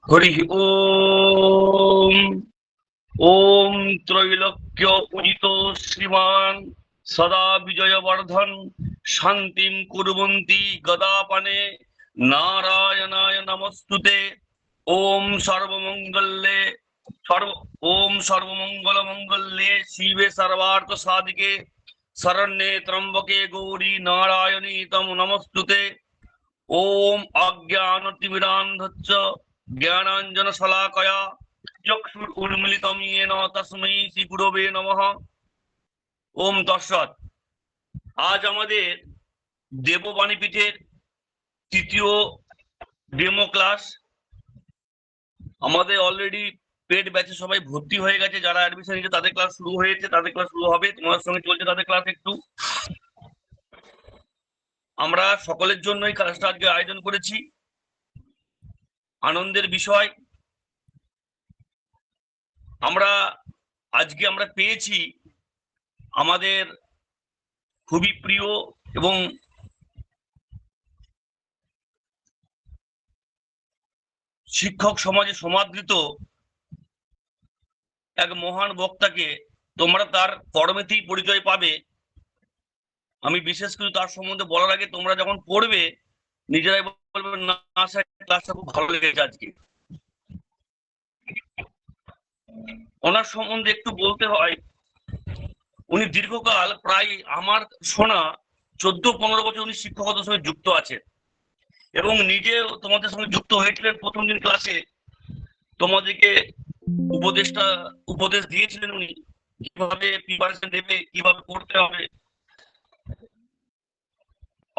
হরি ওম। ওম ত্রৈলোক্য পূজিত শ্রীমান সদা বিজয়বর্ধন শান্তিম কুর্বন্তি গদাপানে নারায়ণায় নমস্তুতে। ওম সর্বমঙ্গলে সর্ব ওম সর্বমঙ্গল মঙ্গলে শিবে সর্বার্থ সাধিকে শরণ্যে ত্রম্বকে গৌরী নারায়ণী তম নমস্তুতে। ওম অজ্ঞানতিমিরান্ধস্য জ্ঞানাঞ্জন শলাকয়া চক্ষুর উন্মিলিতম येन তস্मै শ্রী গুরবে নমঃ। ওম তৎসৎ। আজ আমাদের দেববাণী পীঠের তৃতীয় ডেমো ক্লাস। আমাদের অলরেডি পেড ব্যাচে সবাই ভর্তি হয়ে গেছে, যারা অ্যাডমিশন নিয়েছে তাদের ক্লাস শুরু হয়েছে, তাদের ক্লাস শুরু হবে, তোমাদের সঙ্গে চলছে তাদের ক্লাস। একটু আমরা সকলের জন্য এই ক্লাসটা আজকে আয়োজন করেছি। আনন্দের বিষয়, আমরা পেয়েছি আমাদের খুবই প্রিয় এবং শিক্ষক সমাজে সমাদৃত এক মহান বক্তাকে। তোমরা তার কর্মেতেই পরিচয় পাবে। আমি বিশেষ করে তার সম্বন্ধে বলার আগে তোমরা যখন পড়বে নিজেরাই বলবে, না স্যার ক্লাসটা খুব ভালো লেগেছে আজকে। ওনার সম্বন্ধে একটু বলতে হয়, উনি দীর্ঘকাল, প্রায় আমার শোনা 14-15 বছর উনি শিক্ষকতার সঙ্গে যুক্ত আছেন এবং নিজে তোমাদের সঙ্গে যুক্ত হয়েছিলেন। প্রথম দিন ক্লাসে তোমাদেরকে উপদেশ দিয়েছিলেন উনি, কিভাবে প্রিপারেশন নেবে, কিভাবে পড়তে হবে।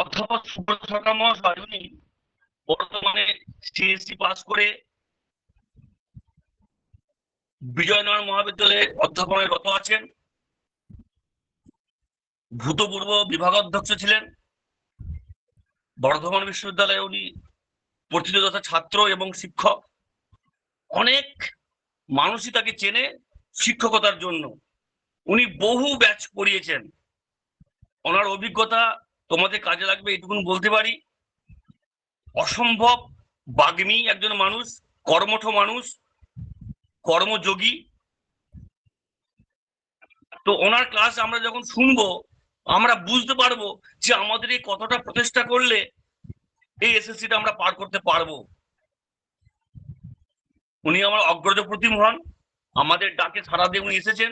অধ্যাপক সুব্রত সরকার মহাশয়, উনি বর্তমানে সিএসসি পাস করে বিজয়নগর মহাবিদ্যালয়ে অধ্যাপনায় রত আছেন। ভূতপূর্ব বিভাগাধ্যক্ষ ছিলেন। বর্ধমান বিশ্ববিদ্যালয়ে উনি প্রতিযোগিতা ছাত্র এবং শিক্ষক। অনেক মানুষই তাকে চেনে শিক্ষকতার জন্য। উনি বহু ব্যাচ পড়িয়েছেন। ওনার অভিজ্ঞতা তোমাদের কাজে লাগবে এটুকুন বলতে পারি। অসম্ভব বাগ্মী একজন মানুষ, কর্মঠ মানুষ, কর্মযোগী। তো ওনার ক্লাস আমরা যখন শুনবো আমরা বুঝতে পারবো যে আমাদের এই কতটা প্রচেষ্টা করলে এই এসএসসিটা আমরা পার করতে পারবো। উনি আমার অগ্রজ প্রতিম হন। আমাদের ডাকে সাড়া দিয়ে উনি এসেছেন।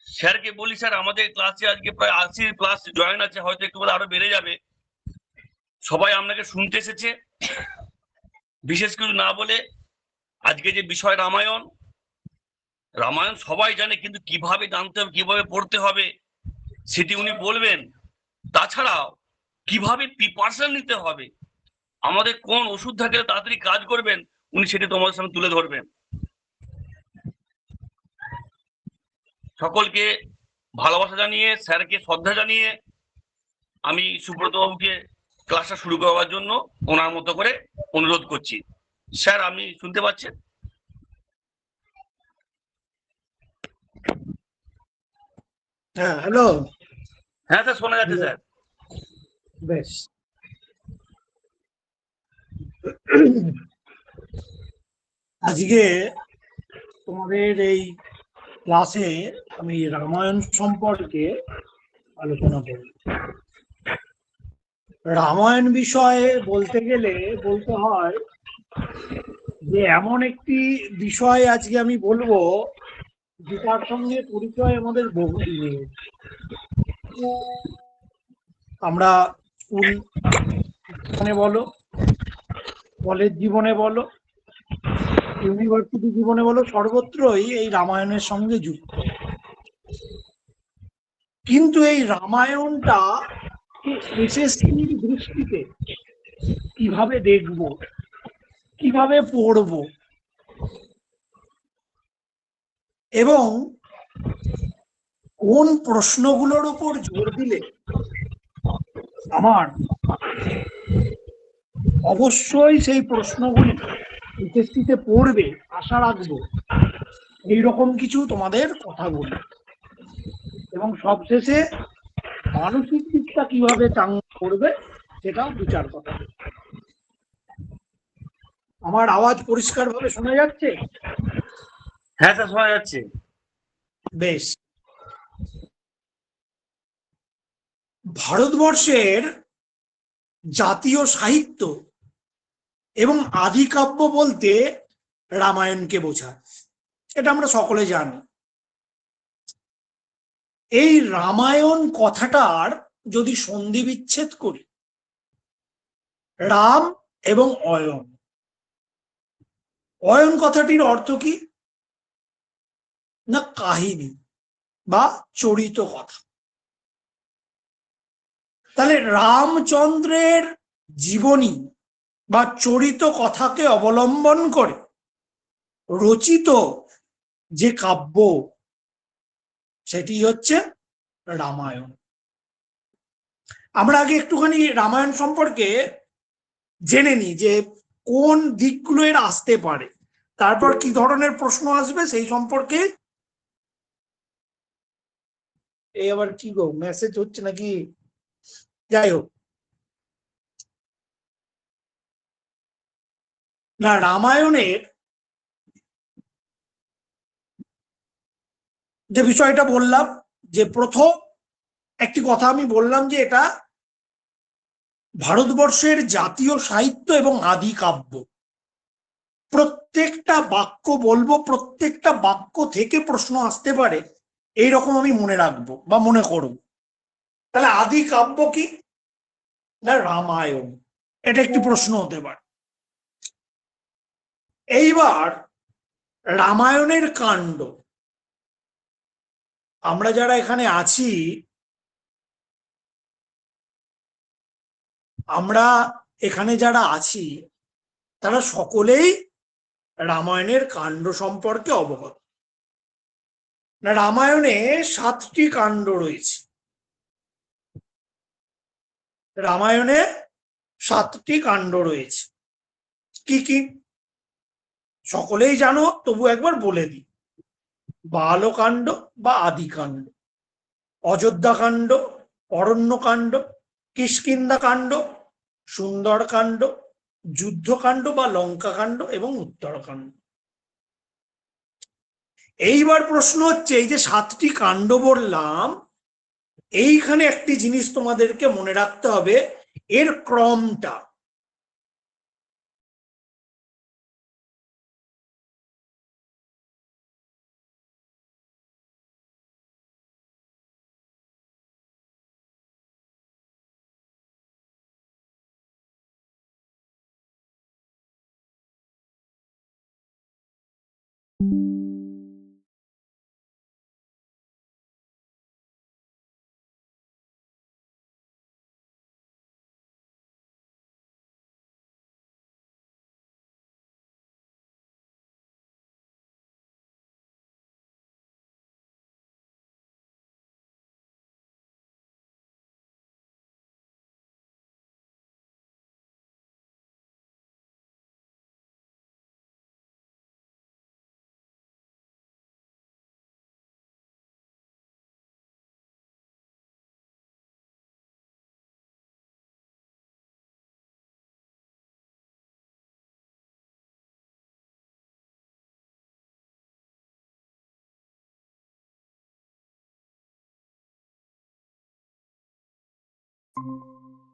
স্যারকে বলি, স্যার আমাদের ক্লাসে আজকে প্রায় 80+ জয়েন আছে, হয়তো একটু আরো বেড়ে যাবে। সবাই আপনাকে শুনতে এসেছে। বিশেষ কিছু না বলে আজকে যে বিষয় রামায়ণ সবাই জানে, কিন্তু কিভাবে জানতে হবে, কিভাবে পড়তে হবে সেটি উনি বলবেন। তাছাড়াও কিভাবে প্রিপারেশন নিতে হবে, আমাদের কোন ওষুধ থাকলে তাড়াতাড়ি কাজ করবেন, উনি সেটি তোমাদের সামনে তুলে ধরবেন। সকলকে ভালোবাসা জানিয়ে, স্যারকে শ্রদ্ধা জানিয়ে আমি সুব্রত বাবুকে ক্লাসটা শুরু করার জন্য ওনার মতো করে অনুরোধ করছি। স্যার, আপনি শুনতে পাচ্ছেন? হ্যাঁ, হ্যালো। হ্যাঁ স্যার, শোনা যাচ্ছে স্যার। বেশ। আজকে তোমাদের এই ক্লাসে আমি রামায়ণ সম্পর্কে আলোচনা করব। রামায়ণ বিষয়ে বলতে গেলে বলতে হয় যে এমন একটি বিষয় আজকে আমি বলবো যেটার সঙ্গে পরিচয় আমাদের বহুদিনের। আমরা স্কুল জীবনে বলো, কলেজ জীবনে বলো, ইউনিভার্সিটি জীবনে বলো, সর্বত্রই এই রামায়ণের সঙ্গে যুক্ত। কিন্তু এই রামায়ণটা এসএসসির দৃষ্টিতে কিভাবে দেখব, কিভাবে পড়ব, এবং কোন প্রশ্নগুলোর উপর জোর দিলে আমার অবশ্যই সেই প্রশ্নগুলি এসএসসিতে পড়বে আশা রাখবো, এইরকম কিছু তোমাদের কথা বলি। এবং সবশেষে মানসিক দিকটা কিভাবে চাঙ্গা করবে সেটাও 2-4 কথা। আমার আওয়াজ পরিষ্কারভাবে শোনা যাচ্ছে? হ্যাঁ স্যার, শোনা যাচ্ছে। বেশ। ভারতবর্ষের জাতীয় সাহিত্য এবং আদিকাব্য বলতে রামায়ণকে বোঝায়, এটা আমরা সকলে জানি। এই রামায়ণ কথাটার যদি সন্ধি বিচ্ছেদ করি, রাম এবং অয়ন, অয়ন কথাটির অর্থ কি না কাহিনী বা চরিত কথা। তাহলে রামচন্দ্রের জীবনী বা চরিত কথাকে অবলম্বন করে রচিত যে কাব্য, সেটি হচ্ছে রামায়ণ। আমরা আগে একটুখানি রামায়ণ সম্পর্কে জেনে নিই যে কোন দিকগুলো এর আসতে পারে, তারপর কি ধরনের প্রশ্ন আসবে সেই সম্পর্কে। এই আবার কি গো, মেসেজ হচ্ছে নাকি? যাই হোক, না রামায়ণের যে বিষয়টা বললাম, যে প্রথম একটি কথা আমি বললাম যে এটা ভারতবর্ষের জাতীয় সাহিত্য এবং আদি কাব্য। প্রত্যেকটা বাক্য বলবো, প্রত্যেকটা বাক্য থেকে প্রশ্ন আসতে পারে, এইরকম আমি মনে রাখবো বা মনে করব। তাহলে আদি কাব্য কি না রামায়ণ, এটা একটি প্রশ্ন হতে পারে। এইবার রামায়ণের কাণ্ড, আমরা যারা এখানে আছি, আমরা এখানে যারা আছি তারা সকলেই রামায়ণের কাণ্ড সম্পর্কে অবগত। না রামায়ণে 7টি কাণ্ড রয়েছে, রামায়ণে 7টি কাণ্ড রয়েছে। কি কি সকলেই জানো, তবু একবার বলে দিই। বালকাণ্ড বা আদিকাণ্ড, অযোধ্যাকাণ্ড, অরণ্যকাণ্ড, কিষ্কিন্ধাকাণ্ড, সুন্দরকাণ্ড, যুদ্ধকাণ্ড বা লঙ্কাকাণ্ড এবং উত্তরকাণ্ড। এইবার প্রশ্ন হচ্ছে, এই যে 7টি কাণ্ড বললাম, এইখানে একটি জিনিস তোমাদেরকে মনে রাখতে হবে, এর ক্রমটা।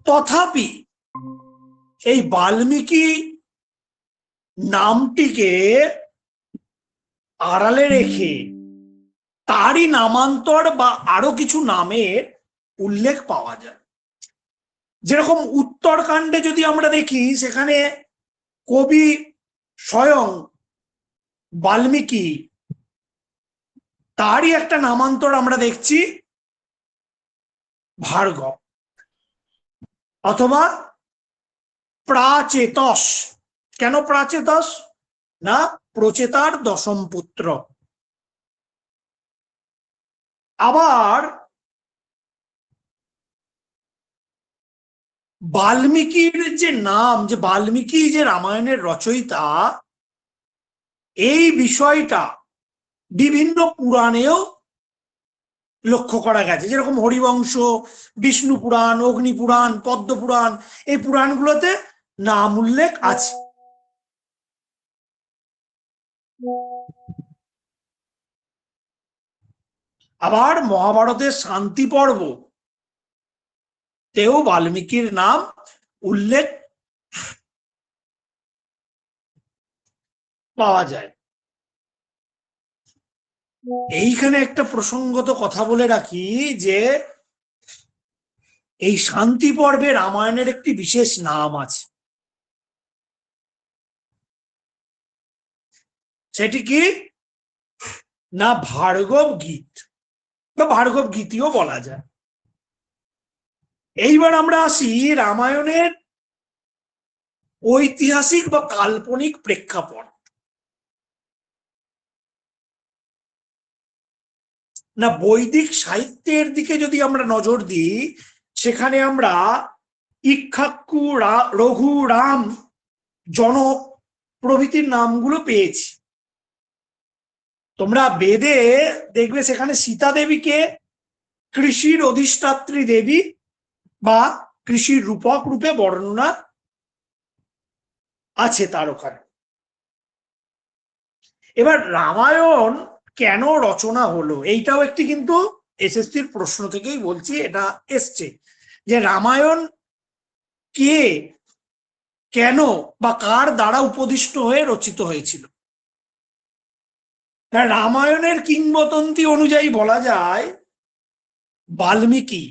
তথাপি এই বাল্মীকি নামটিকে আড়ালে রেখে তারই নামান্তর বা আরো কিছু নামের উল্লেখ পাওয়া যায়। যেরকম উত্তরকাণ্ডে যদি আমরা দেখি, সেখানে কবি স্বয়ং বাল্মীকি, তারই একটা নামান্তর আমরা দেখছি ভার্গব অথবা প্রাচেতস। কেন প্রাচেতস না প্রচেতার 10ম পুত্র। আবার বাল্মীকির যে নাম, যে বাল্মীকি যে রামায়ণের রচয়িতা, এই বিষয়টা বিভিন্ন পুরাণেও লক্ষ্য করা গেছে। যেরকম হরিবংশ, বিষ্ণু পুরাণ, অগ্নি পুরাণ, পদ্ম পুরাণ, এই পুরাণগুলোতে নাম উল্লেখ আছে। আবার মহাভারতের শান্তি পর্ব তেও বাল্মীকির নাম উল্লেখ পাওয়া যায়। এইখানে একটা প্রসঙ্গত কথা বলে রাখি যে এই শান্তি পর্বে রামায়ণের একটি বিশেষ নাম আছে, সেটি কি না ভার্গব গীত বা ভার্গব গীতিও বলা যায়। এইবার আমরা আসি রামায়ণের ঐতিহাসিক বা কাল্পনিক প্রেক্ষাপট। না বৈদিক সাহিত্যের দিকে যদি আমরা নজর দিই, সেখানে আমরা ইক্ষ্বাকু, রঘু, রাম, জনক প্রভৃতির নামগুলো পেয়েছি। তোমরা বেদে দেখবে সেখানে সীতা দেবীকে কৃষির অধিষ্ঠাত্রী দেবী বা কৃষির রূপক রূপে বর্ণনা আছে তার ওখানে। এবার রামায়ণ কেন রচনা হলো, এইটাও একটি কিন্তু এসএসসির প্রশ্ন থেকেই বলছি, এটা এসছে যে রামায়ণ কে, কেন বা কার দ্বারা উপদিষ্ট হয়ে রচিত হয়েছিল। রামায়ণের কিংবদন্তি অনুযায়ী বলা যায় বাল্মীকি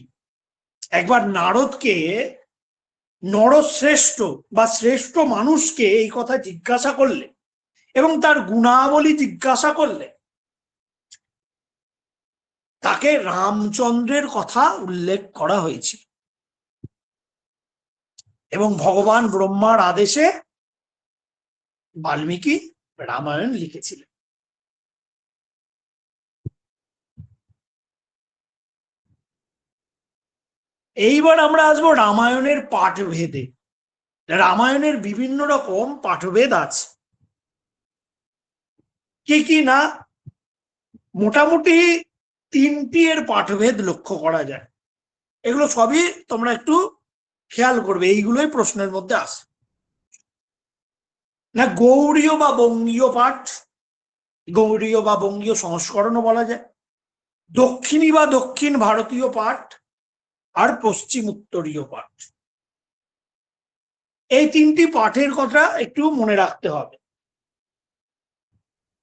একবার নারদকে, নরশ্রেষ্ঠ বা শ্রেষ্ঠ মানুষকে এই কথা জিজ্ঞাসা করলে এবং তার গুণাবলী জিজ্ঞাসা করলে তাকে রামচন্দ্রের কথা উল্লেখ করা হয়েছিল এবং ভগবান ব্রহ্মার আদেশে বাল্মীকি রামায়ণ লিখেছিলেন। এইবার আমরা আসবো রামায়ণের পাঠভেদে। রামায়ণের বিভিন্ন রকম পাঠভেদ আছে, কি কি না মোটামুটি 3টি এর পাঠভেদ লক্ষ্য করা যায়। এগুলো সবই তোমরা একটু খেয়াল করবে, এইগুলোই প্রশ্নের মধ্যে আসে। না গৌড়ীয় বা বঙ্গীয় পাঠ, গৌড়ীয় বা বঙ্গীয় সংস্করণও বলা যায়, দক্ষিণী বা দক্ষিণ ভারতীয় পাঠ, আর পশ্চিম উত্তরীয় পাঠ। এই 3টি পাঠের কথা একটু মনে রাখতে হবে।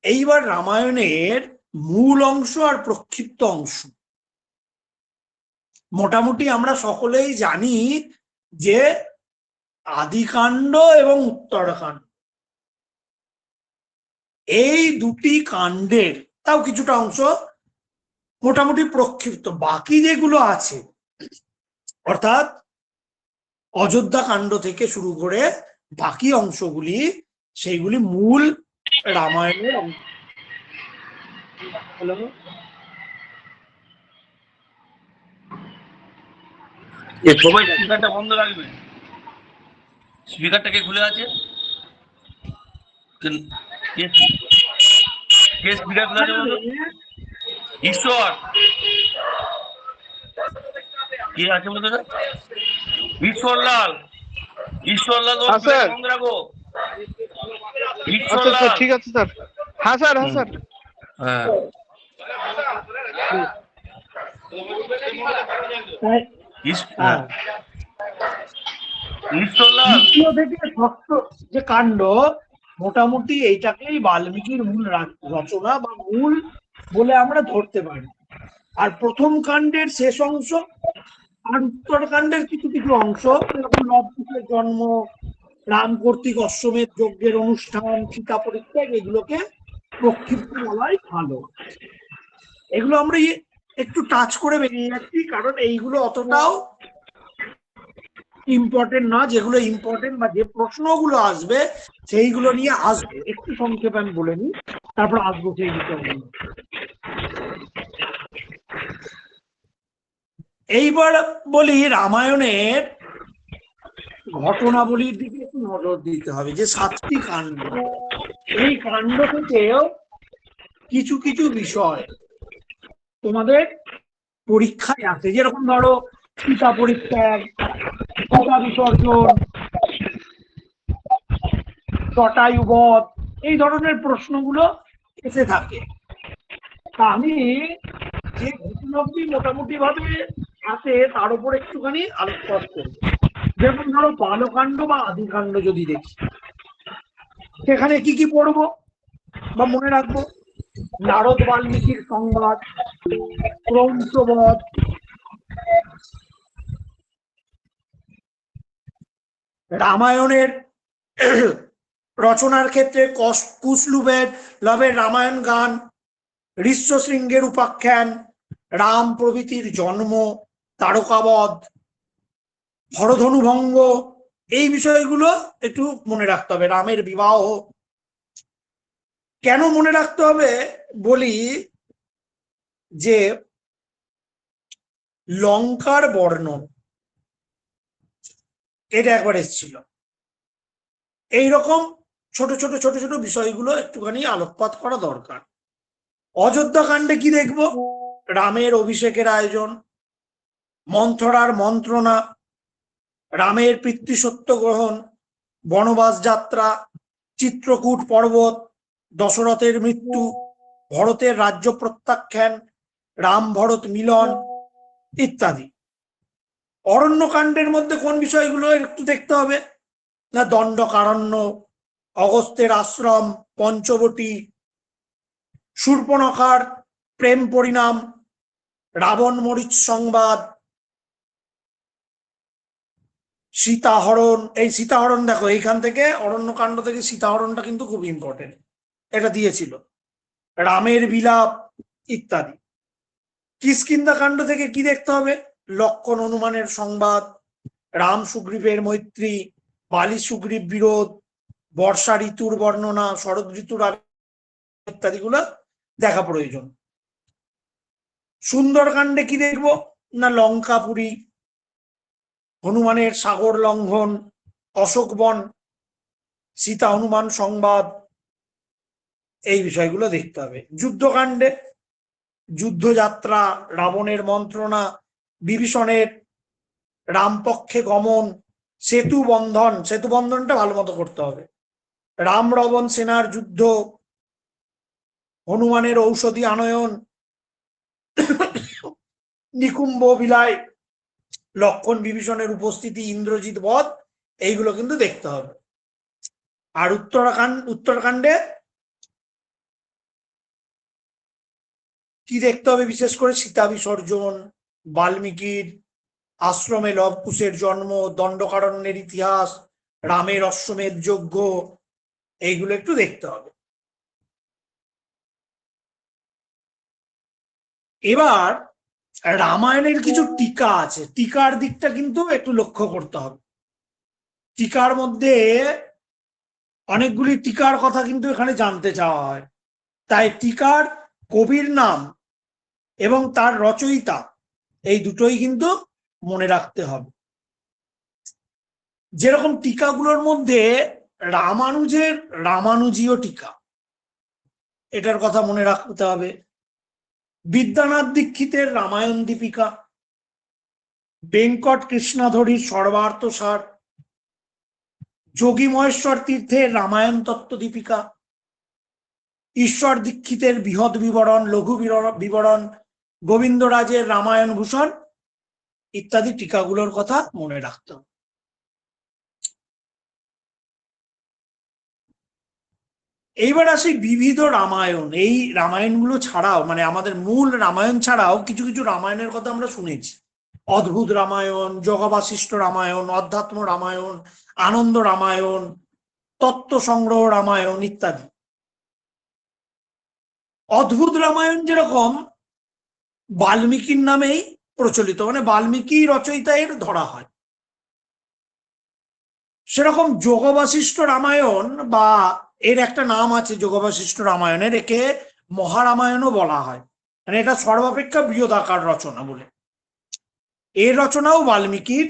এইবার রামায়ণের মূল অংশ আর প্রক্ষিপ্ত অংশ মোটামুটি আমরা সকলেই জানি যে আদিকাণ্ড এবং উত্তরকাণ্ড, এই দুটি কাণ্ডের তাও কিছুটা অংশ মোটামুটি প্রক্ষিপ্ত। বাকি যেগুলো আছে অর্থাৎ অযোধ্যা কাণ্ড থেকে শুরু করে বাকি অংশগুলি, সেইগুলি মূল রামায়ণের অংশ। সবাই স্পিকারটা বন্ধ রাখবে, স্পিকারটা কে খুলে আছে, কে স্পিকার খুলে আছে বলো? ঈশ্বর কে আছে বলো তো? ঈশ্বরলাল, ঈশ্বরলাল বন্ধ রাখো। ঈশ্বরলাল, ঠিক আছে স্যার। হ্যাঁ স্যার, হ্যাঁ স্যার। হ্যাঁ ঈশ্বরলাল থেকে ষষ্ঠ যে কাণ্ড, মোটামুটি এইটাকেই বাল্মীকির মূল রচনা বা মূল বলে আমরা ধরতে পারি। আর প্রথম কাণ্ডের শেষ অংশ আর উত্তরকাণ্ডের কিছু কিছু অংশ, যেরকম লবকুশের জন্ম, রাম কর্তৃক অশ্বমেধ যজ্ঞের অনুষ্ঠান, সীতা পরিত্যাগ, এগুলোকে প্রক্ষিপ্ত বলাই ভালো। এগুলো আমরা একটু টাচ করে বেরিয়ে যাচ্ছি, কারণ এইগুলো অতটাও ইম্পর্টেন্ট না। যেগুলো ইম্পর্টেন্ট বা যে প্রশ্নগুলো আসবে সেইগুলো নিয়ে আসবে, একটু সংক্ষেপে আমি বলে নিই, তারপর আসবো সেই বিষয়গুলো। এইবার বলি রামায়ণের ঘটনাবলীর দিকে একটু নজর দিতে হবে। যে 7টি কাণ্ড, এই কাণ্ড থেকেও কিছু কিছু বিষয় তোমাদের পরীক্ষায় আছে, যেরকম ধরো সীতা পরিত্যাগ, সীতা বিসর্জন, জটায়ুবধ, এই ধরনের প্রশ্নগুলো এসে থাকে। তা আমি যে ঘটনাগুলি মোটামুটি ভাবে আছে তার উপর একটুখানি আলোকপাত করব। যেমন ধরো বালকাণ্ড বা আদিকাণ্ড যদি দেখি, সেখানে কি কি পড়বো বা মনে রাখবো? নারদ বাল্মীকির সংবাদ, ক্রৌঞ্চবধ, রামায়ণের রচনার ক্ষেত্রে কুশলুবের লবের রামায়ণ গান, ঋষ্যশৃঙ্গের উপাখ্যান, রাম প্রভৃতির জন্ম, তারকাবধ, হরধনুভঙ্গ, এই বিষয়গুলো একটু মনে রাখতে হবে। রামের বিবাহ কেন মনে রাখতে হবে বলি, যে লঙ্কার বর্ণন এটা একবার এসেছিল। এইরকম ছোট ছোট ছোট ছোট বিষয়গুলো একটুখানি আলোকপাত করা দরকার। অযোধ্যা কাণ্ডে কি দেখবো? রামের অভিষেকের আয়োজন, মন্থরার মন্ত্রণা, রামের পিতৃসত্য গ্রহণ, বনবাস যাত্রা, চিত্রকূট পর্বত, দশরথের মৃত্যু, ভরতের রাজ্য প্রত্যাখ্যান, রাম ভরত মিলন ইত্যাদি। অরণ্যকাণ্ডের মধ্যে কোন বিষয়গুলো একটু দেখতে হবে না? দণ্ডকারণ্য, অগস্ত্যের আশ্রম, পঞ্চবটী, শূর্পণখার প্রেম পরিণাম, রাবণ মরিচ সংবাদ, সীতাহরণ। এই সীতাহরণ দেখো, এইখান থেকে অরণ্যকাণ্ড থেকে সীতাহরণটা কিন্তু খুব ইম্পর্টেন্ট, এটা দিয়েছিল। রামের বিলাপ ইত্যাদি। কিষ্কিন্ধা কাণ্ড থেকে কি দেখতে হবে? লক্ষণ হনুমানের সংবাদ, রাম সুগ্রীবের মৈত্রী, বালি সুগ্রীব বিরোধ, বর্ষা ঋতুর বর্ণনা, শরৎ ঋতুর ইত্যাদিগুলো দেখা প্রয়োজন। সুন্দরকাণ্ডে কি দেখবো না? লঙ্কাপুরী, হনুমানের সাগর লঙ্ঘন, অশোক বন, সীতা হনুমান সংবাদ, এই বিষয়গুলো দেখতে হবে। যুদ্ধকাণ্ডে যুদ্ধযাত্রা, রাবণের মন্ত্রণা, বিভীষণের রামপক্ষে গমন, সেতু বন্ধন, সেতু বন্ধনটা ভালো মতো করতে হবে, রাম রাবণ সেনার যুদ্ধ, হনুমানের ঔষধি আনয়ন, নিকুম্ভ বিলায়, লক্ষণ বিভীষণের উপস্থিতি, ইন্দ্রজিৎ বধ, এইগুলো কিন্তু দেখতে হবে। আর উত্তরাখণ্ডে কি দেখতে হবে? বিশেষ করে সীতা বিসর্জন, বাল্মীকির আশ্রমে লবকুশের জন্ম, দণ্ডকারণ্যের ইতিহাস, রামের অশ্বমেধ যজ্ঞ, এইগুলো একটু দেখতে হবে। এবার রামায়ণের কিছু টিকা আছে, টিকার দিকটা কিন্তু একটু লক্ষ্য করতে হবে। টিকার মধ্যে অনেকগুলি টিকার কথা কিন্তু এখানে জানতে চাওয়া হয়, তাই টিকার কবির নাম এবং তার রচয়িতা এই দুটোই কিন্তু মনে রাখতে হবে। যেরকম টিকাগুলোর মধ্যে রামানুজের রামানুজীয় টিকা, এটার কথা মনে রাখতে হবে। বিদ্যানাথ দীক্ষিতের রামায়ণ দীপিকা, বেঙ্কট কৃষ্ণাধরীর সর্বার্থসার, যোগী মহেশ্বর তীর্থের রামায়ণ তত্ত্ব দীপিকা, ঈশ্বর দীক্ষিতের বৃহৎ বিবরণ, লঘু বিবরণ, গোবিন্দরাজের রামায়ণ ভূষণ ইত্যাদি টিকাগুলোর কথা মনে রাখতে হবে। এইবার আসি বিবিধ রামায়ণ। এই রামায়ণগুলো ছাড়াও, মানে আমাদের মূল রামায়ণ ছাড়াও কিছু কিছু রামায়ণের কথা আমরা শুনেছি। অদ্ভুত রামায়ণ, যোগবাশিষ্ঠ রামায়ণ, অধ্যাত্ম রামায়ণ, আনন্দ রামায়ণ, তত্ত্ব সংগ্রহ রামায়ণ ইত্যাদি। অদ্ভুত রামায়ণ যেরকম বাল্মীকির নামেই প্রচলিত, মানে বাল্মীকি রচয়িতা এর ধরা হয়, সেরকম যোগবাশিষ্ঠ রামায়ণ বা এর একটা নাম আছে যোগবাশিষ্ঠ রামায়ণের, একে মহারামায়ণও বলা হয়, মানে এটা সর্বাপেক্ষা বৃহদাকার রচনা বলে। এর রচনাও বাল্মীকির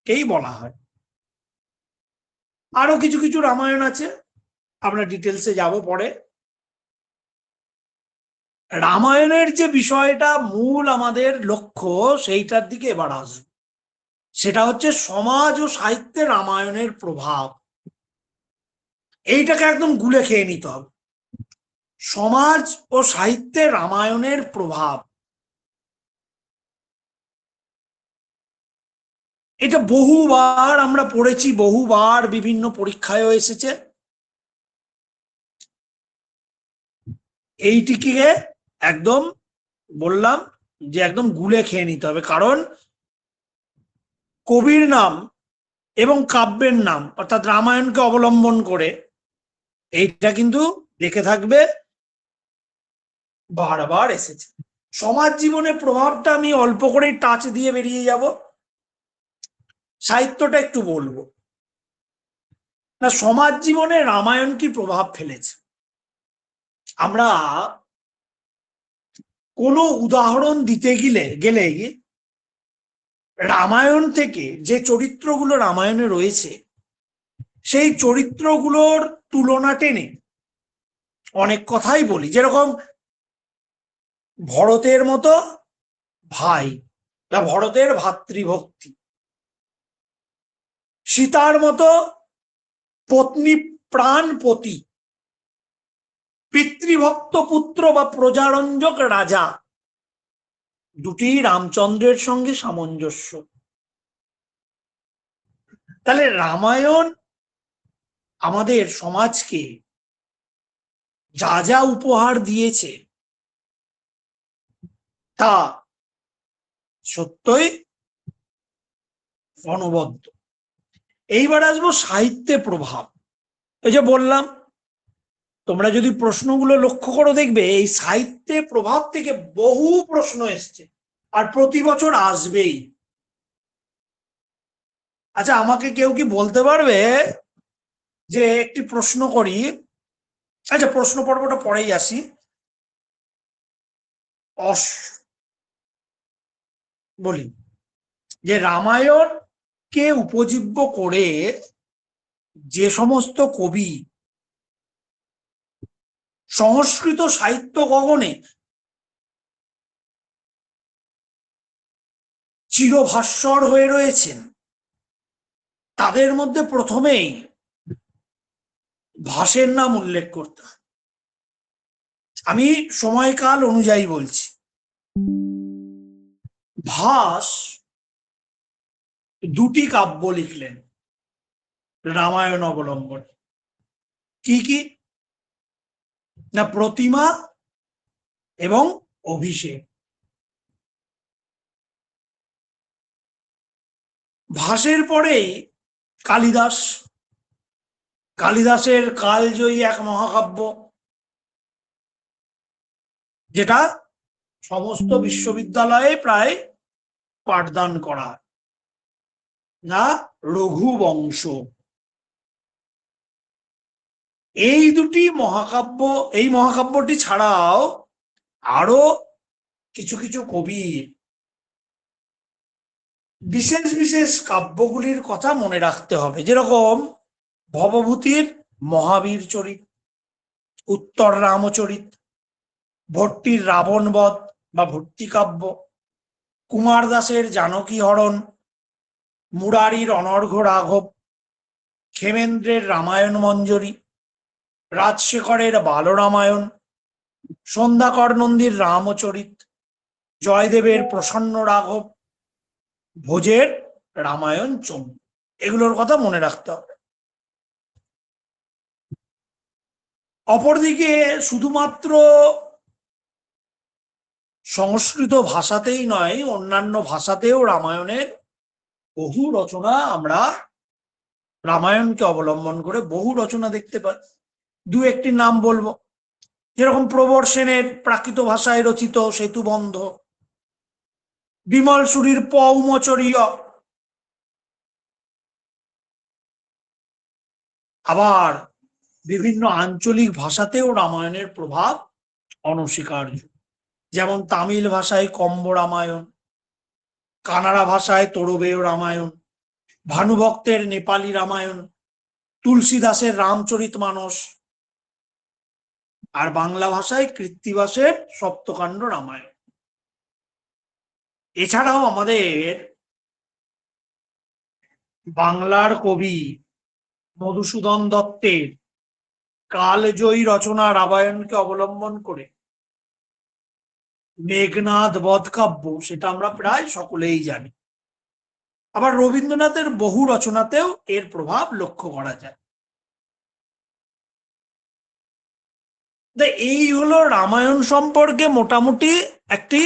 কেই বলা হয়। আরো কিছু কিছু রামায়ণ আছে, আমরা ডিটেলসে যাব পরে। রামায়ণের যে বিষয়টা মূল আমাদের লক্ষ্য, সেইটার দিকে এবার আসবে, সেটা হচ্ছে সমাজ ও সাহিত্যে রামায়ণের প্রভাব। এইটাকে একদম গুলে খেয়ে নিতে হবে। সমাজ ও সাহিত্যে রামায়ণের প্রভাব, এটা বহুবার আমরা পড়েছি, বহুবার বিভিন্ন পরীক্ষায়ও এসেছে। এইটিকে একদম বললাম যে একদম গুলে খেয়ে নিতে হবে, কারণ কবির নাম এবং কাব্যের নাম অর্থাৎ রামায়ণকে অবলম্বন করে এইটা কিন্তু দেখে থাকবে বারবার এসেছে। সমাজ জীবনের প্রভাবটা আমি অল্প করেই টাচ দিয়ে বেরিয়ে যাব, সাহিত্যটা একটু বলবো। না, সমাজ জীবনে রামায়ণ কি প্রভাব ফেলেছে, আমরা কোনো উদাহরণ দিতে গেলেই রামায়ণ থেকে যে চরিত্রগুলো রামায়ণে রয়েছে সেই চরিত্রগুলোর তুলনা টেনে অনেক কথাই বলি। যেরকম ভরতের মতো ভাই বা ভরতের ভাতৃভক্তি, সীতার মতো পত্নী প্রাণপতি, পিতৃভক্ত পুত্র বা প্রজারঞ্জক রাজা, দুটি রামচন্দ্রের সঙ্গে সামঞ্জস্য। তাহলে রামায়ণ আমাদের সমাজকে যা যা উপহার দিয়েছে তা সত্যই অনবদ্য। এইবার আসবো সাহিত্যে প্রভাব। এই যে বললাম, তোমরা যদি প্রশ্নগুলো লক্ষ্য করো দেখবে এই সাহিত্যে প্রভাব থেকে বহু প্রশ্ন এসছে আর প্রতি বছর আসবেই। আচ্ছা, আমাকে কেউ কি বলতে পারবে যে একটি প্রশ্ন করি, আচ্ছা প্রশ্ন পর্বটা পরেই আসি, বলি যে রামায়ণ কে উপজীব্য করে যে সমস্ত কবি সংস্কৃত সাহিত্য গগনে চিরভাস্বর হয়ে রয়েছেন, তাদের মধ্যে প্রথমেই ভাসের নাম উল্লেখ করতে হয়। আমি সময়কাল অনুযায়ী বলছি। ভাস দুটি কাব্য লিখলেন রামায়ণ অবলম্বনে। কি কি না, প্রতিমা এবং অভিষেক। ভাসের পরেই কালিদাস, কালিদাসের কালজয়ী এক মহাকাব্য, যেটা সমস্ত বিশ্ববিদ্যালয়ে প্রায় পাঠদান করা হয়, না রঘুবংশ। এই দুটি মহাকাব্য, এই মহাকাব্যটি ছাড়াও আরো কিছু কিছু কবি বিশেষ বিশেষ কাব্যগুলির কথা মনে রাখতে হবে। যেরকম ভবভূতির মহাবীর চরিত, উত্তর রামচরিত, ভট্টির রাবণবধ বা ভট্টি কাব্য, কুমার দাসের জানকী হরণ, মুরারির অনর্ঘ্য রাঘব, ক্ষেমেন্দ্রের রামায়ণ মঞ্জরি, রাজশেখরের বালরামায়ণ, সন্ধ্যাকর নন্দীর রামচরিত, জয়দেবের প্রসন্ন রাঘব, ভোজের রামায়ণ চন্দ্র। এগুলোর কথা মনে রাখতে হবে। অপরদিকে শুধুমাত্র সংস্কৃত ভাষাতেই নয়, অন্যান্য ভাষাতেও রামায়ণের বহু রচনা, আমরা রামায়ণকে অবলম্বন করে বহু রচনা দেখতে পাই। দু একটি নাম বলবো, যেরকম প্রবর সেনের প্রাকৃত ভাষায় রচিত সেতুবন্ধ, বিমল সুরীর পৌমচরীয়, আবার বিভিন্ন আঞ্চলিক ভাষাতেও রামায়ণের প্রভাব অনস্বীকার্য। যেমন তামিল ভাষায় কম্ব রামায়ণ, কানাড়া ভাষায় তোরবেয় রামায়ণ, ভানুভক্তের নেপালি রামায়ণ, তুলসীদাসের রামচরিত মানস, আর বাংলা ভাষায় কৃত্তিবাসের সপ্তকাণ্ড রামায়ণ। এছাড়াও আমাদের বাংলার কবি মধুসূদন দত্তের কালজয়ী রচনা রামায়ণকে অবলম্বন করে মেঘনাদ বধ কাব্য, সেটা আমরা প্রায় সকলেই জানি। আবার রবীন্দ্রনাথের বহু রচনাতেও এর প্রভাব লক্ষ্য করা যায়। এই হলো রামায়ণ সম্পর্কে মোটামুটি একটি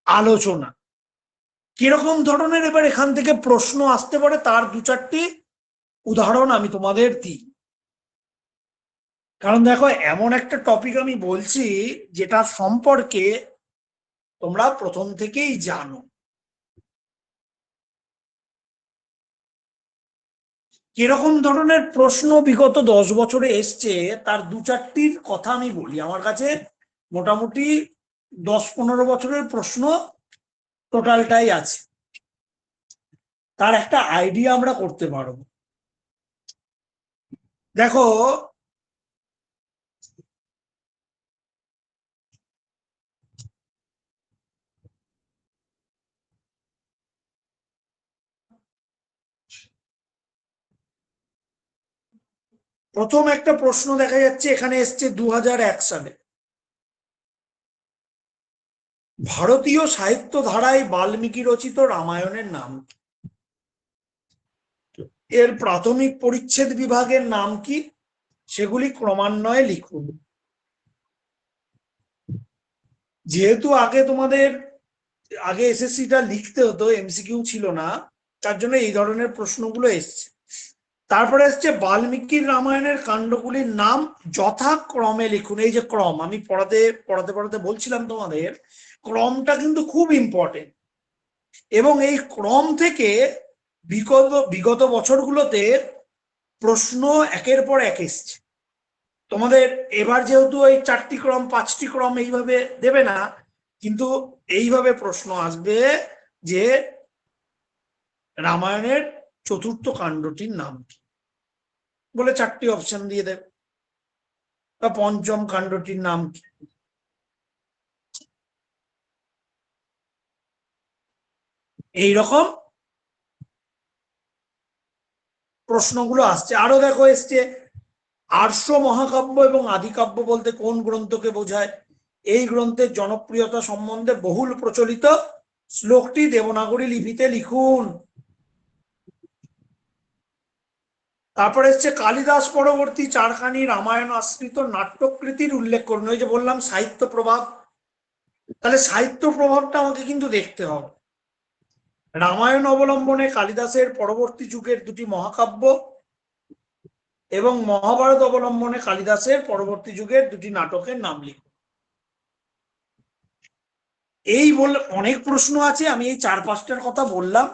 আলোচনা। কিরকম ধরনের এবার এখান থেকে প্রশ্ন আসতে পারে তার দু চারটি উদাহরণ আমি তোমাদের দিই। কারণ দেখো, এমন একটা টপিক আমি বলছি যেটা সম্পর্কে তোমরা প্রথম থেকেই জানো। কিরকম ধরনের প্রশ্ন বিগত 10 বছরে এসছে তার দু চারটির কথা আমি বলি। আমার কাছে মোটামুটি 10-15 বছরের প্রশ্ন টোটালটাই আছে, তার একটা আইডিয়া আমরা করতে পারবো। দেখো, প্রথম একটা প্রশ্ন দেখা যাচ্ছে এখানে এসছে 2001 সালে। ভারতীয় সাহিত্য ধারায় বাল্মীকি রচিত রামায়ণের নাম কি? এর প্রাথমিক পরিচ্ছেদ বিভাগের নাম কি? সেগুলি ক্রমান্বয়ে লিখুন। যেহেতু আগে এসএসসিটা লিখতে হতো, এমসিকিউ ছিল না, তার জন্য এই ধরনের প্রশ্নগুলো এসছে। তারপরে এসছে বাল্মীকির রামায়ণের কাণ্ডগুলির নাম যথাক্রমে লিখুন। এই যে ক্রম, আমি পড়াতে পড়াতে বলছিলাম তোমাদের, ক্রমটা কিন্তু খুব ইম্পর্টেন্ট। এবং এই ক্রম থেকে বিগত বছরগুলোতে প্রশ্ন একের পর এক এসছে। তোমাদের এবার যেহেতু এই 4টি ক্রম 5টি ক্রম এইভাবে দেবে না, কিন্তু এইভাবে প্রশ্ন আসবে যে রামায়ণের চতুর্থ কাণ্ডটির নাম কি, বলে 4টি অপশন দিয়ে দেবে। বা পঞ্চম কাণ্ডটির নাম কি। এইরকম প্রশ্নগুলো আসছে। আরো দেখো এসছে আর্ষ মহাকাব্য এবং আদিকাব্য বলতে কোন গ্রন্থকে বোঝায়? এই গ্রন্থের জনপ্রিয়তা সম্বন্ধে বহুল প্রচলিত শ্লোকটি দেবনাগরী লিপিতে লিখুন। তারপরে এসছে কালিদাস পরবর্তী চারখানি রামায়ণ আশ্রিত নাট্যকৃতির উল্লেখ করুন। ওই যে বললাম সাহিত্য প্রভাব, তাহলে সাহিত্য প্রভাবটা আমাকে কিন্তু দেখতে হবে। রামায়ণ অবলম্বনে কালিদাসের পরবর্তী যুগের 2টি মহাকাব্য এবং মহাভারত অবলম্বনে কালিদাসের পরবর্তী যুগের 2টি নাটকের নাম লিখুন। এই বলে অনেক প্রশ্ন আছে, আমি এই 4-5টার কথা বললাম।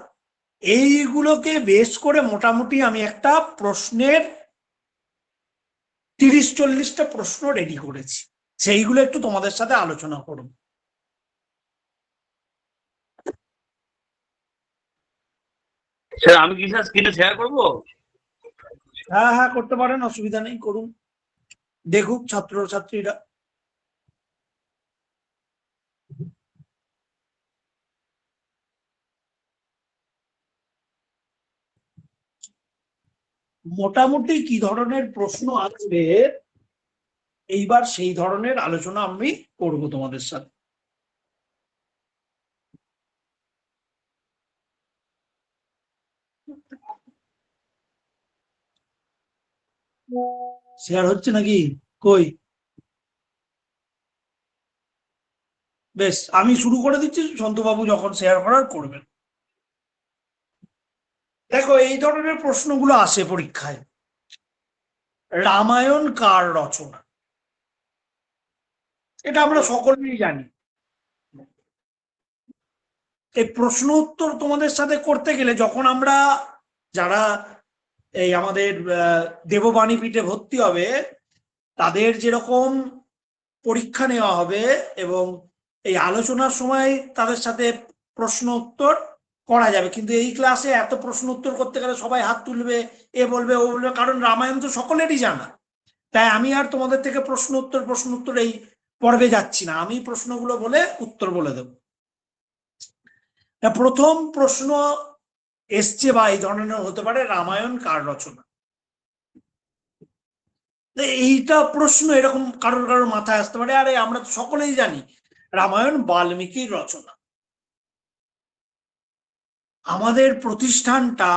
এইগুলোকে বেশ করে মোটামুটি আমি একটা প্রশ্নের 30-40টা প্রশ্ন রেডি করেছি, সেইগুলো একটু তোমাদের সাথে আলোচনা করব। স্যার আমি কি স্যার স্ক্রিনে শেয়ার করবো? হ্যাঁ হ্যাঁ, করতে পারেন, অসুবিধা নেই, করুন, দেখুক ছাত্রছাত্রীরা। মোটামুটি কি ধরনের প্রশ্ন আসবে এইবার সেই ধরনের আলোচনা আমি করব তোমাদের সাথে। শেয়ার হচ্ছে নাকি? কই, বেশ, আমি শুরু করে দিচ্ছি, সন্তুবাবু যখন শেয়ার করার করবেন। দেখো, এই ধরনের প্রশ্নগুলো আসে পরীক্ষায়। রামায়ণ কার রচনা? এটা আমরা সকলেই জানি। এই প্রশ্ন উত্তর তোমাদের সাথে করতে গেলে যখন আমরা যারা এই আমাদের দেববাণী পীঠে ভর্তি হবে, তাদের যেরকম পরীক্ষা নেওয়া হবে এবং এই আলোচনার সময় তাদের সাথে প্রশ্ন উত্তর করা যাবে, কিন্তু এই ক্লাসে এত প্রশ্ন উত্তর করতে গেলে সবাই হাত তুলবে, এ বলবে ও বলবে, কারণ রামায়ণ তো সকলেরই জানা। তাই আমি আর তোমাদের থেকে প্রশ্ন উত্তর এই পর্বে যাচ্ছি না, আমি প্রশ্নগুলো বলে উত্তর বলে দেব। প্রথম প্রশ্ন এসছে বা এই ধরনের হতে পারে, রামায়ণ কার রচনা? এইটা প্রশ্ন এরকম কারোর কারোর মাথায় আসতে পারে, আরে আমরা তো সকলেই জানি রামায়ণ বাল্মীকির রচনা। আমাদের প্রতিষ্ঠানটা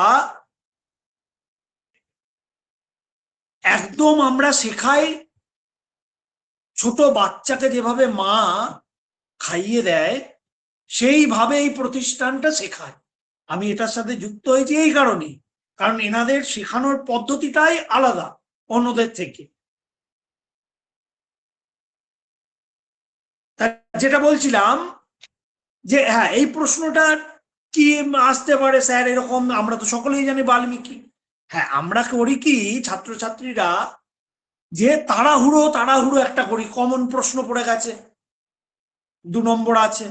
একদম আমরা শেখাই, ছোট বাচ্চাকে যেভাবে মা খাইয়ে দেয় সেইভাবে এই প্রতিষ্ঠানটা শেখায়। আমি এটার সাথে যুক্ত হয়েছি এই কারণেই, কারণ এনাদের শেখানোর পদ্ধতিটাই আলাদা অন্যদের থেকে। যেটা বলছিলাম যে হ্যাঁ, এই প্রশ্নটা কি আসতে পারে স্যার এরকম, আমরা তো সকলেই জানি বাল্মীকি। হ্যাঁ, আমরা করি কি ছাত্রছাত্রীরা, যে তাড়াহুড়ো তাড়াহুড়ো একটা করি, কমন প্রশ্ন পড়ে গেছে 2 নম্বর আছে,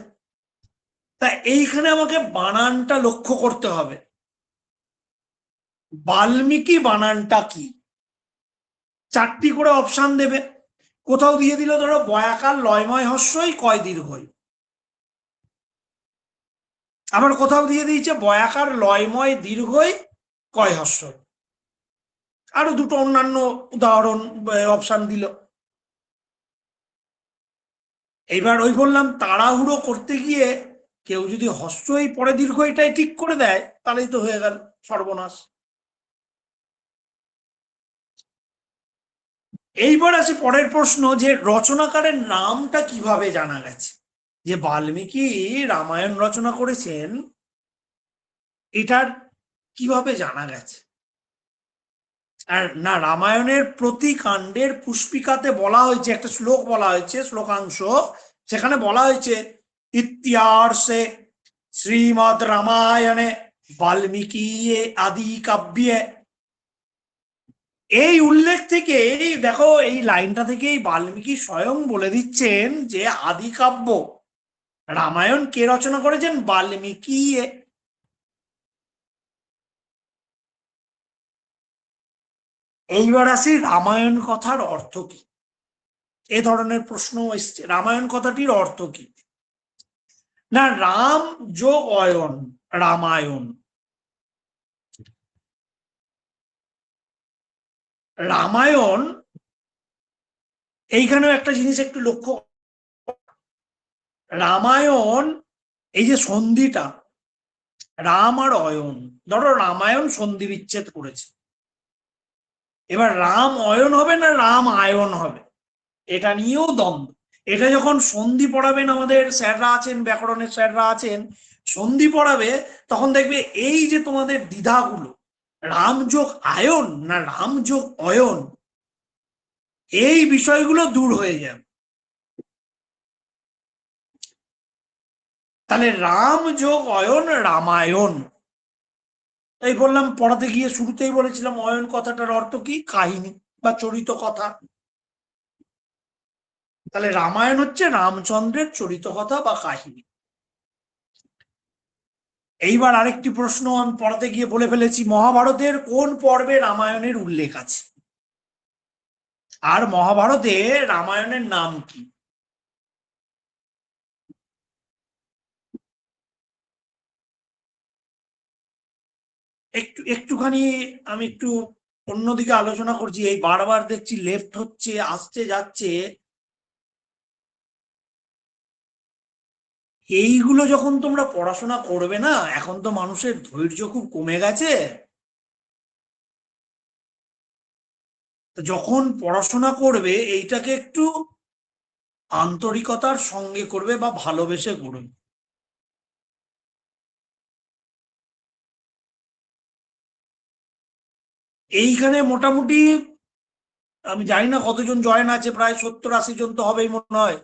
তা এইখানে আমাকে বানানটা লক্ষ্য করতে হবে। বাল্মীকি বানানটা কি, 4টি করে অপশন দেবে। কোথাও দিয়ে দিল ধরো বয়াকার লয়ময় হস্যই কয় দীর্ঘই, আবার কোথাও দিয়ে দিয়েছে বয়াকার লয়ময় দীর্ঘই কয় হস্য, আরো দুটো অন্যান্য উদাহরণ অপশন দিল। এইবার ওই বললাম তাড়াহুড়ো করতে গিয়ে কেউ যদি হস্যই পরে দীর্ঘ এটাই ঠিক করে দেয় তাহলেই তো হয়ে গেল সর্বনাশ। এইবার আছে পরের প্রশ্ন, যে রচনাকারের নামটা কিভাবে জানা গেছে, যে বাল্মীকি রামায়ণ রচনা করেছেন এটার কিভাবে জানা গেছে। আর না, রামায়ণের প্রতি কাণ্ডের পুষ্পিকাতে বলা হয়েছে, একটা শ্লোক বলা হয়েছে, শ্লোকাংশ, সেখানে বলা হয়েছে ইত্যার্ষে শ্রীমদ রামায়ণে বাল্মীকি আদি কাব্যে। এই উল্লেখ থেকে দেখো, এই লাইনটা থেকেই বাল্মীকি স্বয়ং বলে দিচ্ছেন যে আদি কাব্য রামায়ণ কে রচনা করেছেন, বাল্মীকি। এইবার আসি রামায়ণ কথার অর্থ কি। এ ধরনের প্রশ্ন এসছে, রামায়ণ কথাটির অর্থ কি। না, রাম যোগ অয়ন, রামায়ণ। রামায়ণ, এইখানেও একটা জিনিস একটু লক্ষ্য, রামায়ণ এই যে সন্ধিটা, রাম আর অয়ন, ধরো রামায়ণ সন্ধি বিচ্ছেদ করেছে, এবার রাম অয়ন হবে না রাম আয়ন হবে, এটা নিয়েও দ্বন্দ্ব। এটা যখন সন্ধি পড়াবেন, আমাদের স্যাররা আছেন, ব্যাকরণের স্যাররা আছেন, সন্ধি পড়াবে, তখন দেখবে এই যে তোমাদের দ্বিধাগুলো, রাম যোগ আয়ন না রাম যোগ অয়ন, এই বিষয়গুলো দূর হয়ে যাবে। তাহলে রাম যোগ অয়ন রামায়ণ। এই বললাম, পড়াতে গিয়ে শুরুতেই বলেছিলাম অয়ন কথাটার অর্থ কি, কাহিনী বা চরিত কথা। তাহলে রামায়ণ হচ্ছে রামচন্দ্রের চরিত কথা বা কাহিনী। এইবার আরেকটি প্রশ্ন আমি পড়াতে গিয়ে বলে ফেলেছি, মহাভারতের কোন পর্বে রামায়ণের উল্লেখ আছে, আর মহাভারতে রামায়ণের নাম কি। একটুখানি আমি একটু অন্যদিকে আলোচনা করছি, এই বারবার দেখছি লেফট হচ্ছে, আসছে যাচ্ছে, এইগুলো যখন তোমরা পড়াশোনা করবে না, এখন তো মানুষের ধৈর্য খুব কমে গেছে, যখন পড়াশোনা করবে এইটাকে একটু আন্তরিকতার সঙ্গে করবে বা ভালোবেসে করবে। এইখানে মোটামুটি আমি জানি না কতজন জয়েন আছে, প্রায় 70-80 জন তো হবেই মনে হয়,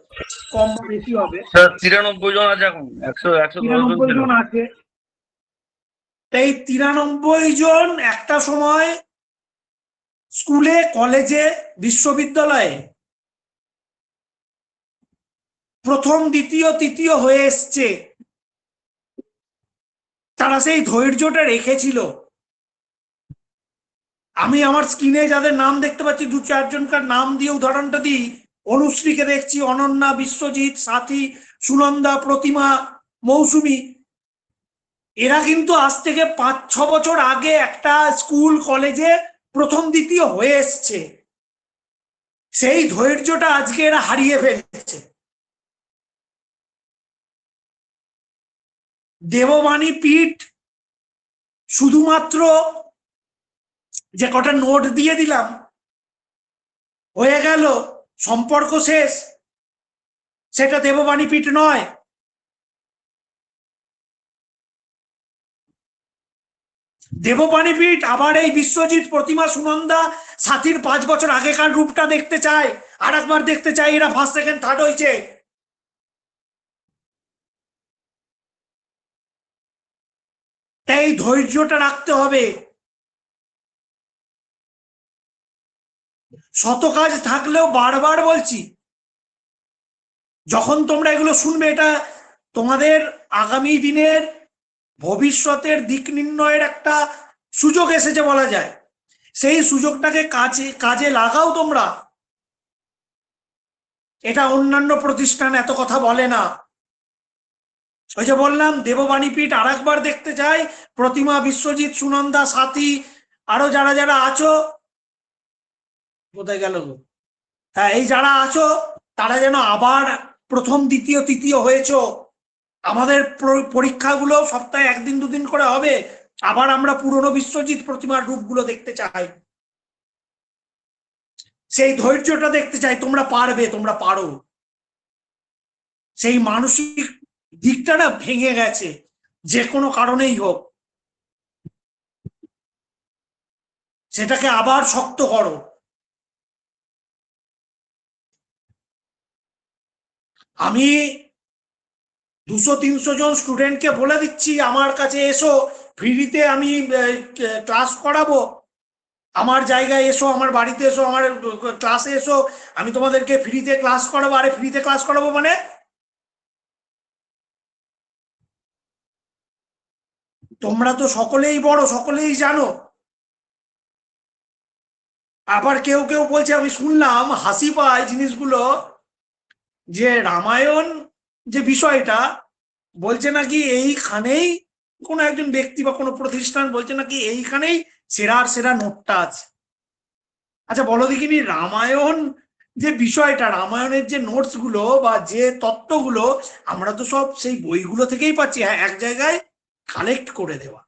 কম বা বেশি হবে। 93 জন আছে এখন, 110 জন 93 জন আছে। এই 93 জন একটা সময় স্কুলে, কলেজে, বিশ্ববিদ্যালয়ে প্রথম, দ্বিতীয়, তৃতীয় হয়ে এসছে, তারা সেই ধৈর্যটা রেখেছিল। আমি আমার স্ক্রিনে যাদের নাম দেখতে পাচ্ছি, 2-4 জনকার নাম দিয়ে উদাহরণটা দিই। অনুশ্রীকে দেখছি, অনন্যা, বিশ্বজিৎ, সাথী, সুনন্দা, প্রতিমা, মৌসুমী, এরা কিন্তু আজ থেকে 5-6 বছর আগে একটা স্কুল কলেজে প্রথম দ্বিতীয় হয়ে এসছে। সেই ধৈর্যটা আজকে এরা হারিয়ে ফেলছে। দেববাণী পীঠ শুধুমাত্র যে কটা নোট দিয়ে দিলাম হয়ে গেল, সম্পর্ক শেষ, সেটা দেববাণী পীঠ নয়। দেববাণী পীঠ আবার এই বিশ্বজিৎ, প্রতিমা, সুনন্দা, সাথীর 5 বছর আগেকার রূপটা দেখতে চায়, আর একবার দেখতে চায় এরা ফার্স্ট সেকেন্ড থার্ড হয়েছে। তাই ধৈর্যটা রাখতে হবে। শত কাজ থাকলেও বারবার বলছি, যখন তোমরা এগুলো শুনবে, এটা তোমাদের আগামী দিনের ভবিষ্যতের দিক নির্ণয়ের একটা সুযোগ এসেছে বলা যায়। সেই সুযোগটাকে কাজে লাগাও তোমরা। এটা অন্যান্য প্রতিষ্ঠান এত কথা বলে না। ওই যে বললাম, দেববাণী পীঠ আর একবার দেখতে চাই, প্রতিমা, বিশ্বজিৎ, সুনন্দা, সাথী, আরো যারা যারা আছো, কোথায় গেল গো, হ্যাঁ, এই যারা আছো তারা যেন আবার প্রথম, দ্বিতীয়, তৃতীয় হয়েছো। আমাদের পরীক্ষাগুলো সপ্তাহে 1 দিন 2 দিন করে হবে, আবার আমরা পুরনো বিশ্বজিৎ, প্রতিমার রূপগুলো দেখতে চাই। সেই ধৈর্যটা দেখতে চাই। তোমরা পারবে, তোমরা পারো। সেই মানসিক দিকটা না ভেঙে গেছে, যে কোনো কারণেই হোক, সেটাকে আবার শক্ত করো। আমি 200-300 জন স্টুডেন্টকে বলে দিচ্ছি, আমার কাছে এসো, ফ্রিতে আমি ক্লাস করাবো। আমার জায়গায় এসো, আমার বাড়িতে এসো, আমার ক্লাসে এসো, আমি তোমাদেরকে ফ্রিতে ক্লাস করাবো। আরে ফ্রিতে ক্লাস করাবো মানে তোমরা তো সকলেই বড়, সকলেই জানো। আবার কেউ কেউ বলছে, আমি শুনলাম, হাসি পায় জিনিসগুলো, যে রামায়ণ যে বিষয়টা বলছে নাকি এইখানেই, কোনো একজন ব্যক্তি বা কোনো প্রতিষ্ঠান বলছে নাকি এইখানেই সেরার সেরা নোটটা আছে। আচ্ছা বলো দেখিনি, রামায়ণ যে বিষয়টা, রামায়ণের যে নোটস গুলো বা যে তত্ত্বগুলো, আমরা তো সব সেই বইগুলো থেকেই পাচ্ছি। হ্যাঁ, এক জায়গায় কালেক্ট করে দেওয়া,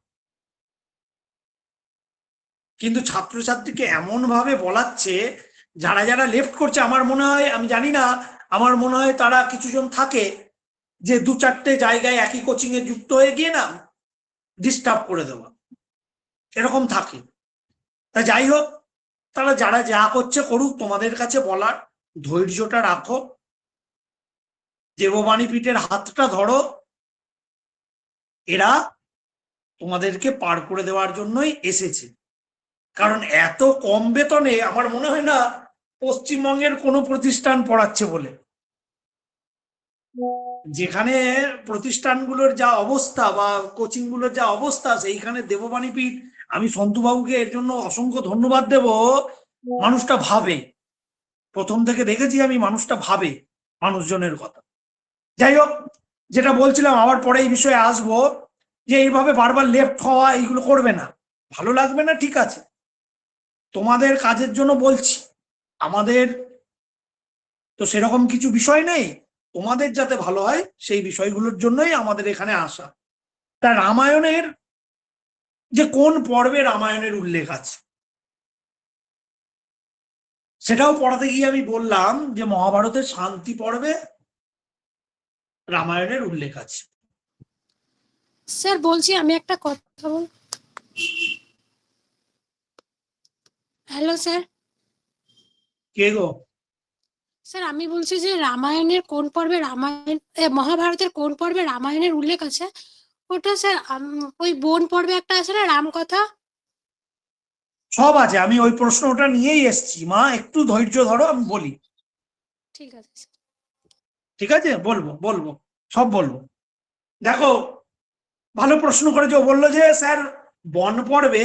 কিন্তু ছাত্রছাত্রীকে এমন ভাবে বলাচ্ছে, যারা যারা লেফট করছে, আমার মনে হয়, আমি জানি না, আমার মনে হয় তারা কিছুজন থাকে যে 2-4টে জায়গায় একই কোচিং এ যুক্ত হয়ে গিয়ে না ডিস্টার্ব করে দেওয়া, এরকম থাকে। তা যাই হোক, তারা যারা যা করছে করুক, তোমাদের কাছে বলার, ধৈর্যটা রাখো, দেববাণী পীঠের হাতটা ধরো। এরা তোমাদেরকে পার করে দেওয়ার জন্যই এসেছে। কারণ এত কম বেতনে আমার মনে হয় না পশ্চিমবঙ্গের কোনো প্রতিষ্ঠান পড়াচ্ছে বলে। যেখানে প্রতিষ্ঠানগুলোর যা অবস্থা বা কোচিং গুলোর যা অবস্থা, সেইখানে দেববাণী পীঠ, আমি সন্তুবাবুকে এর জন্য অসংখ্য ধন্যবাদ দেব। মানুষটা ভাবে, প্রথম থেকে দেখেছি আমি, মানুষটা ভাবে মানুষজনের কথা। যাই হোক, যেটা বলছিলাম, আবার পরে এই বিষয়ে আসবো, যে এইভাবে বারবার লেফট হওয়া এইগুলো করবে না। ভালো লাগবে না, ঠিক আছে, তোমাদের কাজের জন্য বলছি। আমাদের তো সেরকম কিছু বিষয় নেই, তোমাদের যাতে ভালো হয় সেই বিষয়গুলোর জন্যই আমাদের এখানে আসা। তা রামায়ণের যে কোন পর্বে রামায়ণের উল্লেখ আছে, সেটাও পড়াতে গিয়ে আমি বললাম যে মহাভারতের শান্তি পর্বে রামায়ণের উল্লেখ আছে। স্যার বলছি, আমি একটা কথা বল। Hello sir. কে গো? স্যার আমি বলছি যে রামায়ণের কোন পর্বে মহাভারতের কোন পর্বে রামায়ণের উল্লেখ আছে? ওটা স্যার ওই বোন পর্বে একটা আছে না, রামকথা। সব আছে, আমি ওই প্রশ্নটা নিয়েই এসছি মা, একটু ধৈর্য ধরো, আমি বলি। ঠিক আছে স্যার। ঠিক আছে, বলবো বলবো, সব বলবো। দেখো, ভালো প্রশ্ন করেছে। ও বললো যে স্যার, বন পর্বে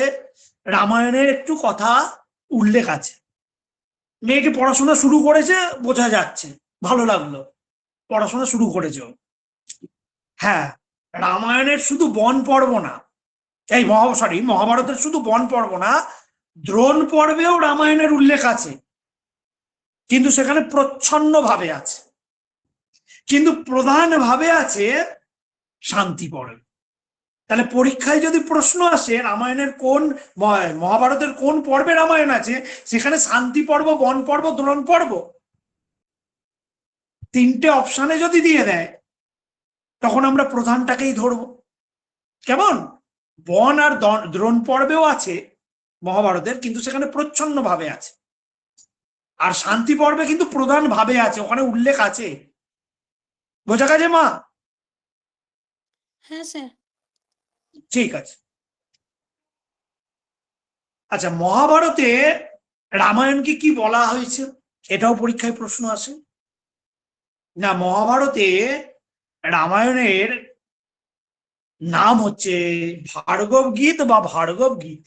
রামায়ণের একটু কথা উল্লেখ আছে। মেয়েটি পড়াশোনা শুরু করেছে, বোঝা যাচ্ছে, ভালো লাগলো, পড়াশোনা শুরু করেছে। হ্যাঁ, রামায়ণের শুধু বন পর্ব না, এই মহাভারতের শুধু বন পর্ব না, দ্রোণ পর্বেও রামায়ণের উল্লেখ আছে। কিন্তু সেখানে প্রচ্ছন্ন ভাবে আছে, কিন্তু প্রধান ভাবে আছে শান্তি পর্বে। তাহলে পরীক্ষায় যদি প্রশ্ন আসে রামায়ণের কোন মহাভারতের কোন পর্বে রামায়ণ আছে, সেখানে শান্তি পর্ব, বন পর্ব, দ্রোণ পর্ব তিনটে অপশানে যদি দিয়ে দেয়, তখন আমরা প্রধানটাকেই ধরবো। কেমন? বন আর দ্রোণ পর্বেও আছে মহাভারতের, কিন্তু সেখানে প্রচ্ছন্ন ভাবে আছে। আর শান্তি পর্বে কিন্তু প্রধান ভাবে আছে, ওখানে উল্লেখ আছে। বোঝা গেছে মা? হ্যাঁ স্যার। ঠিক আছে। আচ্ছা, মহাভারতে রামায়ণকে কি বলা হয়েছে, এটাও পরীক্ষায় প্রশ্ন আসে না। মহাভারতে রামায়ণের নাম হচ্ছে ভার্গব গীত বা ভার্গব গীত।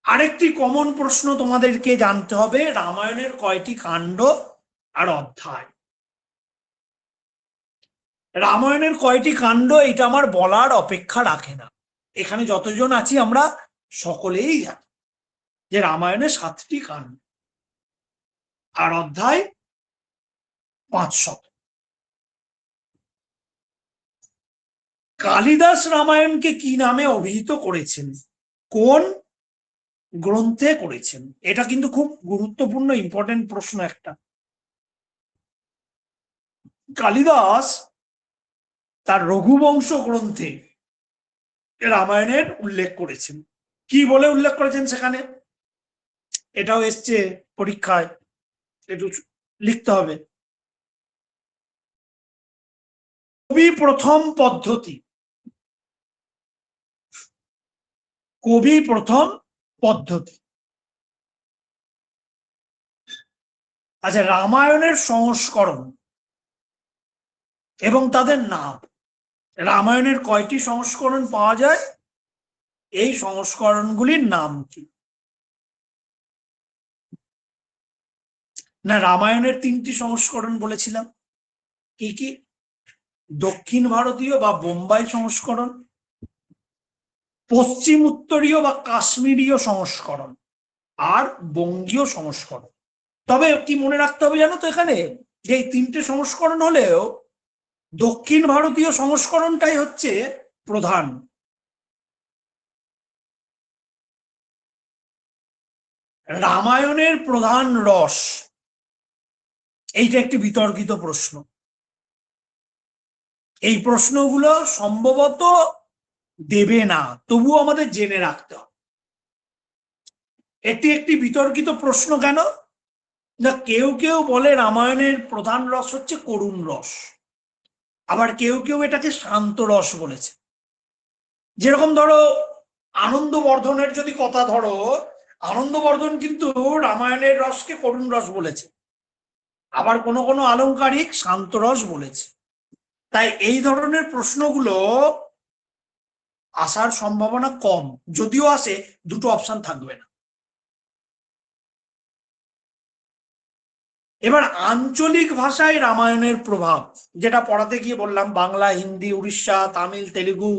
আরেকটি কমন প্রশ্ন তোমাদেরকে জানতে হবে, রামায়ণের কয়টি কাণ্ড আর অধ্যায়? রামায়ণের কয়টি কাণ্ড এটা আমার বলার অপেক্ষা রাখে না। এখানে যতজন আছি আমরা সকলেই জানি যে রামায়ণে 7টি কাণ্ড আর অধ্যায় 500। কালিদাস রামায়ণকে কি নামে অভিহিত করেছেন, কোন গ্রন্থে করেছেন? এটা কিন্তু খুব গুরুত্বপূর্ণ ইম্পর্টেন্ট প্রশ্ন একটা। কালিদাস তার রঘুবংশ গ্রন্থে রামায়ণের উল্লেখ করেছেন। কি বলে উল্লেখ করেছেন সেখানে? এটাও এসছে পরীক্ষায়, একটু লিখতে হবে। কবি প্রথম পদ্ধতি, কবি প্রথম পদ্ধতি। আচ্ছা, রামায়ণের সংস্করণ এবং তাদের নাম। রামায়ণের কয়টি সংস্করণ পাওয়া যায়, এই সংস্করণগুলির নাম কি? না, রামায়ণের 3টি সংস্করণ বলেছিলাম। কি কি? দক্ষিণ ভারতীয় বা বোম্বাই সংস্করণ, পশ্চিম উত্তরীয় বা কাশ্মীরীয় সংস্করণ, আর বঙ্গীয় সংস্করণ। তবে কি মনে রাখতে হবে জানো তো, এখানে যে এই 3টে সংস্করণ হলেও দক্ষিণ ভারতীয় সংস্করণটাই হচ্ছে প্রধান। রামায়ণের প্রধান রস, এইটা একটি বিতর্কিত প্রশ্ন। এই প্রশ্নগুলো সম্ভবত দেবে না, তবুও আমাদের জেনে রাখতে হবে। এটি একটি বিতর্কিত প্রশ্ন। কেন না, কেউ কেউ বলে রামায়ণের প্রধান রস হচ্ছে করুণ রস, আবার কেউ কেউ এটাকে শান্ত রস বলেছে। যেরকম ধরো আনন্দবর্ধনের যদি কথা ধরো, আনন্দবর্ধন কিন্তু রামায়ণের রসকে করুণ রস বলেছে, আবার কোনো কোনো আলংকারিক শান্ত রস বলেছে। তাই এই ধরনের প্রশ্নগুলো আসার সম্ভাবনা কম, যদিও আসে দুটো অপশন থাকবে না। এবার আঞ্চলিক ভাষায় রামায়ণের প্রভাব, যেটা পড়াতে গিয়ে বললাম, বাংলা, হিন্দি, উড়িষ্যা, তামিল, তেলেগু,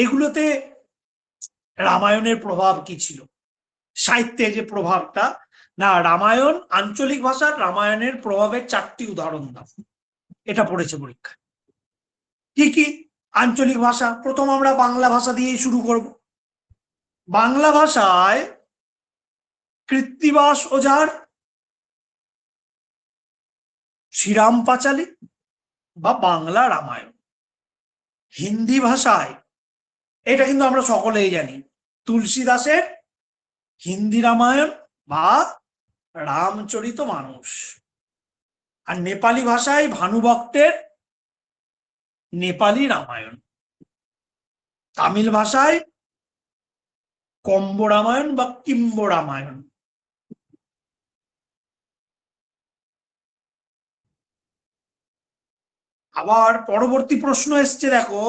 এগুলোতে রামায়ণের প্রভাব কি ছিল, সাহিত্যে যে প্রভাবটা। না, রামায়ণ আঞ্চলিক ভাষার রামায়ণের প্রভাবের 4টি উদাহরণ দাও, এটা পড়েছে পরীক্ষা। কি কি আঞ্চলিক ভাষা? প্রথম আমরা বাংলা ভাষা দিয়েই শুরু করব। বাংলা ভাষায় কৃত্তিবাস ওঝার শ্রীরাম পাঁচালী বা বাংলা রামায়ণ। হিন্দি ভাষায়, এটা কিন্তু আমরা সকলেই জানি, তুলসী দাসের হিন্দি রামায়ণ বা রামচরিত মানুষ। আর নেপালি ভাষায় ভানুভক্তের নেপালি রামায়ণ। তামিল ভাষায় কম্ব রামায়ণ বা কিম্ব রামায়ণ। আবার পরবর্তী প্রশ্ন এসছে, দেখো,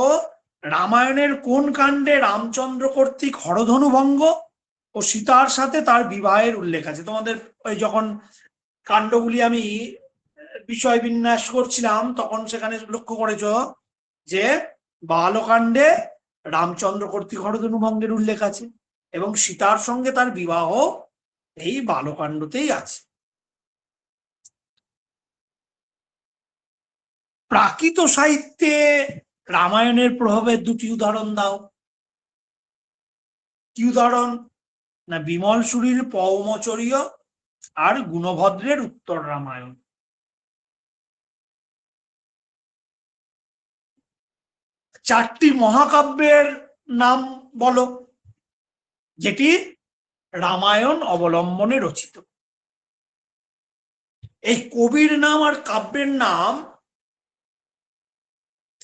রামায়ণের কোন কাণ্ডে রামচন্দ্র কর্তৃক হরধনু ভঙ্গ ও সীতার সাথে তার বিবাহের উল্লেখ আছে? তোমাদের ওই যখন কাণ্ডগুলি আমি বিষয় বিন্যাস করছিলাম, তখন সেখানে লক্ষ্য করেছ যে বালকাণ্ডে রামচন্দ্র কর্তৃক হরধনু ভঙ্গের উল্লেখ আছে, এবং সীতার সঙ্গে তার বিবাহ এই বালকাণ্ডতেই আছে। প্রাকৃত সাহিত্যে রামায়ণের প্রভাবের দুটি উদাহরণ দাও। কি উদাহরণ? না বিমল সুরীর পৌমচরীয় আর গুণভদ্রের উত্তর রামায়ণ। চারটি মহাকাব্যের নাম বলো যেটি রামায়ণ অবলম্বনে রচিত। এই কবির নাম আর কাব্যের নাম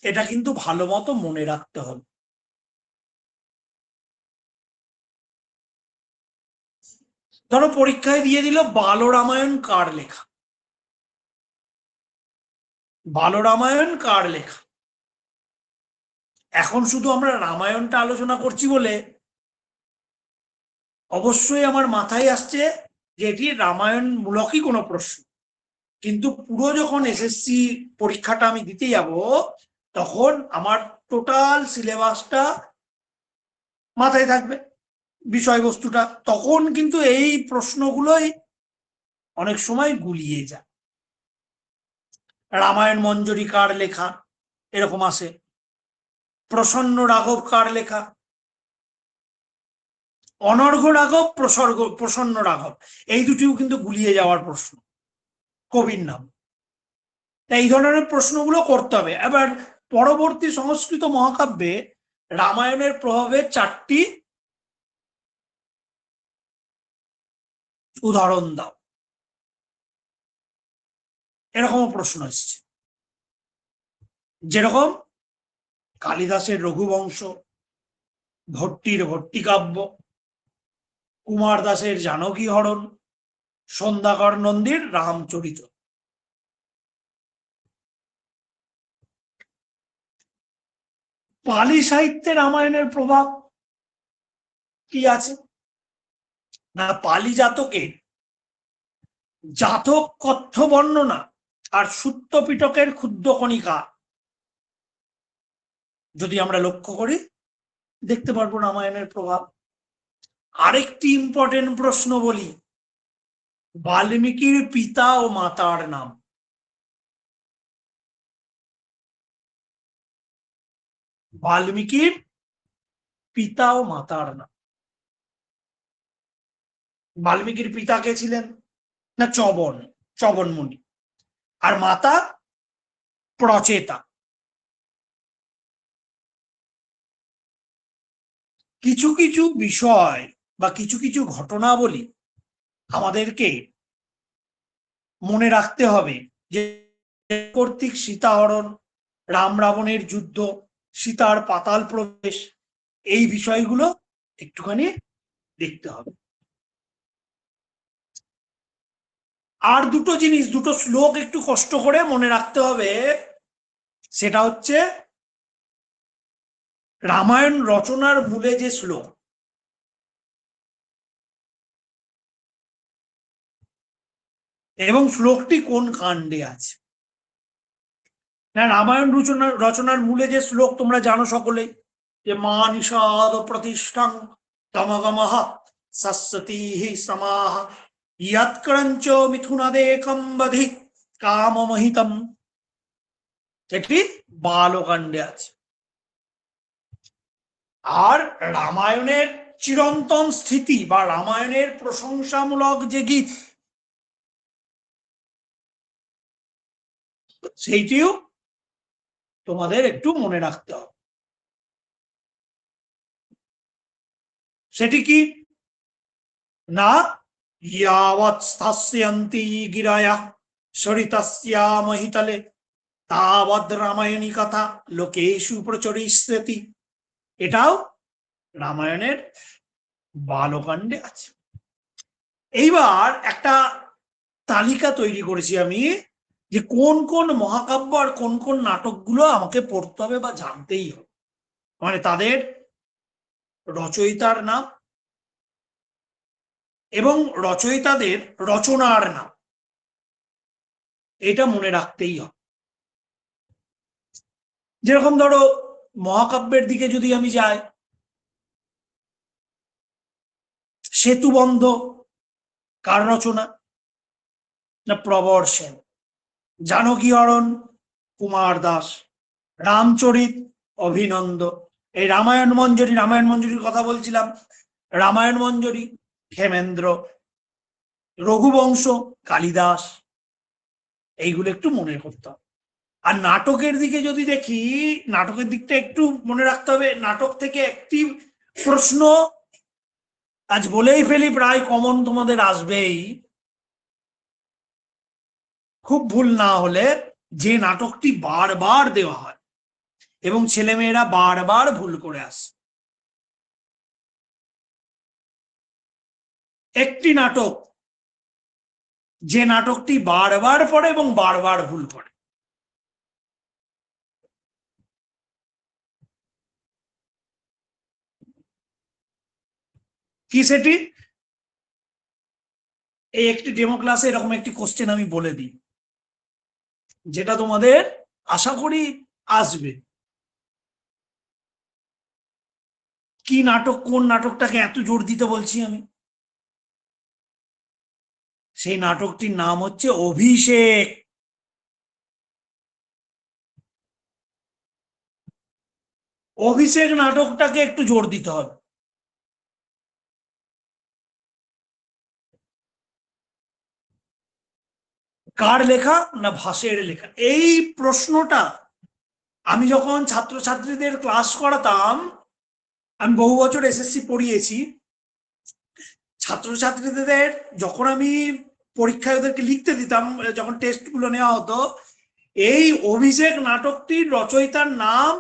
এটা কিন্তু ভালো মতো মনে রাখতে হবে। ধরো পরীক্ষায় দিয়ে দিল বালরামায়ণ কার লেখা, বালরামায়ণ কার লেখা। এখন শুধু আমরা রামায়ণটা আলোচনা করছি বলে অবশ্যই আমার মাথায় আসছে যে এটি রামায়ণ মূলকই কোনো প্রশ্ন, কিন্তু পুরো যখন এসএসসি পরীক্ষাটা আমি দিতে যাব তখন আমার টোটাল সিলেবাসটা মাথায় থাকবে, বিষয়বস্তুটা, তখন কিন্তু এই প্রশ্নগুলোই অনেক সময় গুলিয়ে যায়। রামায়ণ মঞ্জরি কার লেখা এরকম আসে, প্রসন্ন রাঘব কার লেখা, অনর্ঘ রাঘব, প্রসন্ন রাঘব, এই দুটিও কিন্তু গুলিয়ে যাওয়ার প্রশ্ন, কবির নাম। এই ধরনের প্রশ্নগুলো করতে হবে। এবার পরবর্তী সংস্কৃত মহাকাব্যে রামায়ণের প্রভাবের চারটি উদাহরণ দাও, এরকম প্রশ্ন এসছে। যেরকম কালিদাসের রঘুবংশ, ভট্টির ভট্টিকাব্য, কুমার দাসের জানকী হরণ, সন্ধ্যাকর নন্দীর রামচরিত। পালি সাহিত্যে রামায়ণের প্রভাব কি আছে? না পালি জাতকে জাতক কথ্য বর্ণনা আর সূত্র পিটকের ক্ষুদ্র কণিকা যদি আমরা লক্ষ্য করি দেখতে পারবো রামায়ণের প্রভাব। আরেকটি ইম্পর্টেন্ট প্রশ্ন বলি, বাল্মীকির পিতা ও মাতার নাম। বাল্মীকির পিতা ও মাতার নাম। বাল্মীকির পিতা কে ছিলেন? না চবন মুনি, আর মাতা প্রচেতা। কিছু কিছু বিষয় বা কিছু কিছু ঘটনাবলী আমাদেরকে মনে রাখতে হবে, যে কর্তৃক সীতাহরণ, রাম রাবণের যুদ্ধ, সীতার পাতাল প্রবেশ, এই বিষয়গুলো একটুখানি দেখতে হবে। আর দুটো জিনিস, দুটো শ্লোক একটু কষ্ট করে মনে রাখতে হবে। সেটা হচ্ছে রামায়ণ রচনার মূলে যে শ্লোক, এবং শ্লোকটি কোন কাণ্ডে আছে। না রামায়ণ রচনার মূলে যে শ্লোক তোমরা জানো সকলেই, যে মা নিষাদ প্রতিষ্ঠাং তমগমঃ সস্যতিহি সমাহ ইয়ৎক্রঞ্চ মিথুনাদেকম বধি কামমহিতম, এটি বালকাণ্ডে আছে। আর রামায়ণের চিরন্তন স্থিতি বা রামায়ণের প্রশংসামূলক যে গীত, সেইটিও তোমাদের একটু মনে রাখতে হবে। সেটি কি? না ইয়াবৎ স্থাস্যন্তি গিরায়া সরিতাস্যা মহিতলে তাবৎ রামায়ণী কথা লোকেষু প্রচরিষ্যতি, এটাও রামায়ণের বালকাণ্ডে আছে। এইবার একটা তালিকা তৈরি করেছি আমি, যে কোন কোন মহাকাব্য আর কোন কোন নাটকগুলো আমাকে পড়তে হবে বা জানতেই হবে, মানে তাদের রচয়িতার নাম এবং রচয়িতাদের রচনার নাম, এটা মনে রাখতেই হবে। যেরকম ধরো মহাকাব্যের দিকে যদি আমি যাই, সেতুবন্ধ কার রচনা? না প্রবর সেন। জানকী হরণ কুমার দাস। রামচরিত অভিনন্দ। এই রামায়ণ মঞ্জুরির কথা বলছিলাম, রামায়ণ মঞ্জুরি ক্ষেমেন্দ্র। রঘুবংশ কালিদাস। এইগুলো একটু মনে করতে হবে। আর নাটকের দিকে যদি দেখি, নাটকের দিকটা একটু মনে রাখতে হবে। নাটক থেকে একটি প্রশ্ন আজ বলেই ফেলি, প্রায় কমন তোমাদের আসবেই, খুব ভুল না হলে, যে নাটকটি বারবার দেওয়া হয় এবং ছেলেমেয়েরা বারবার ভুল করে আসে। একটি নাটক, যে নাটকটি বারবার পড়ে এবং বারবার ভুল করে। কি সেটি? এই একটি ডেমো ক্লাসে এরকম একটি কোশ্চেন আমি বলে দিই, যেটা তোমাদের আশা করি আসবে। কি নাটক, কোন নাটকটাকে এত জোর দিতে বলছি আমি? সেই নাটকটির নাম হচ্ছে অভিষেক। অভিষেক নাটকটাকে একটু জোর দিতে হবে। কার লেখা? না ভাসের লেখা। এই প্রশ্নটা আমি যখন ছাত্রছাত্রীদের ক্লাস করাতাম, আমি বহু বছর এসএসসি পড়িয়েছি, ছাত্রছাত্রীদের যখন আমি পরীক্ষায় ওদেরকে লিখতে দিতাম, যখন টেস্ট গুলো নেওয়া হতো, এই অভিষেক নাটকটির রচয়িতার নাম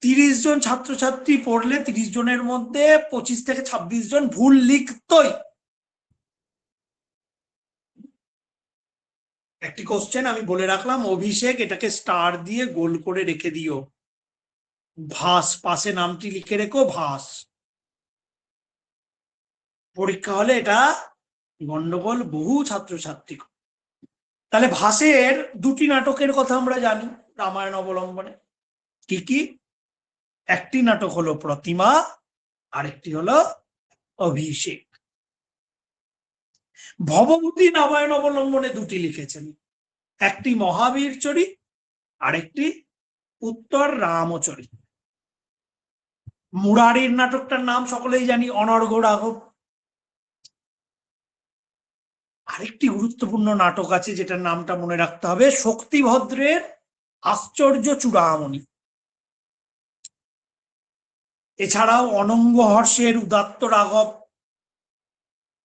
30 জন ছাত্রছাত্রী পড়লে 30 জনের মধ্যে 25 থেকে 26 জন ভুল লিখতই। একটি কোশ্চেন আমি বলে রাখলাম, অভিষেক, এটাকে স্টার দিয়ে গোল করে রেখে দিও। ভাস, পাশে নামটি লিখে রেখো, ভাস। পরীক্ষা হলে এটা গন্ডগোল বহু ছাত্রছাত্রী। তাহলে ভাসের দুটি নাটকের কথা আমরা জানি রামায়ণ অবলম্বনে। কি কি? একটি নাটক হলো প্রতিমা, আরেকটি হলো অভিষেক। ভবভূতি রামায়ণ অবলম্বনে দুটি লিখেছেন, একটি মহাবীর চরিত, আরেকটি উত্তর রামচরিত। মুরারির নাটকটার নাম সকলেই জানি, অনর্ঘ রাঘব। আরেকটি গুরুত্বপূর্ণ নাটক আছে যেটার নামটা মনে রাখতে হবে, শক্তিভদ্রের আশ্চর্য চূড়ামণি। এছাড়াও অনঙ্গ হর্ষের উদাত্ত রাঘব,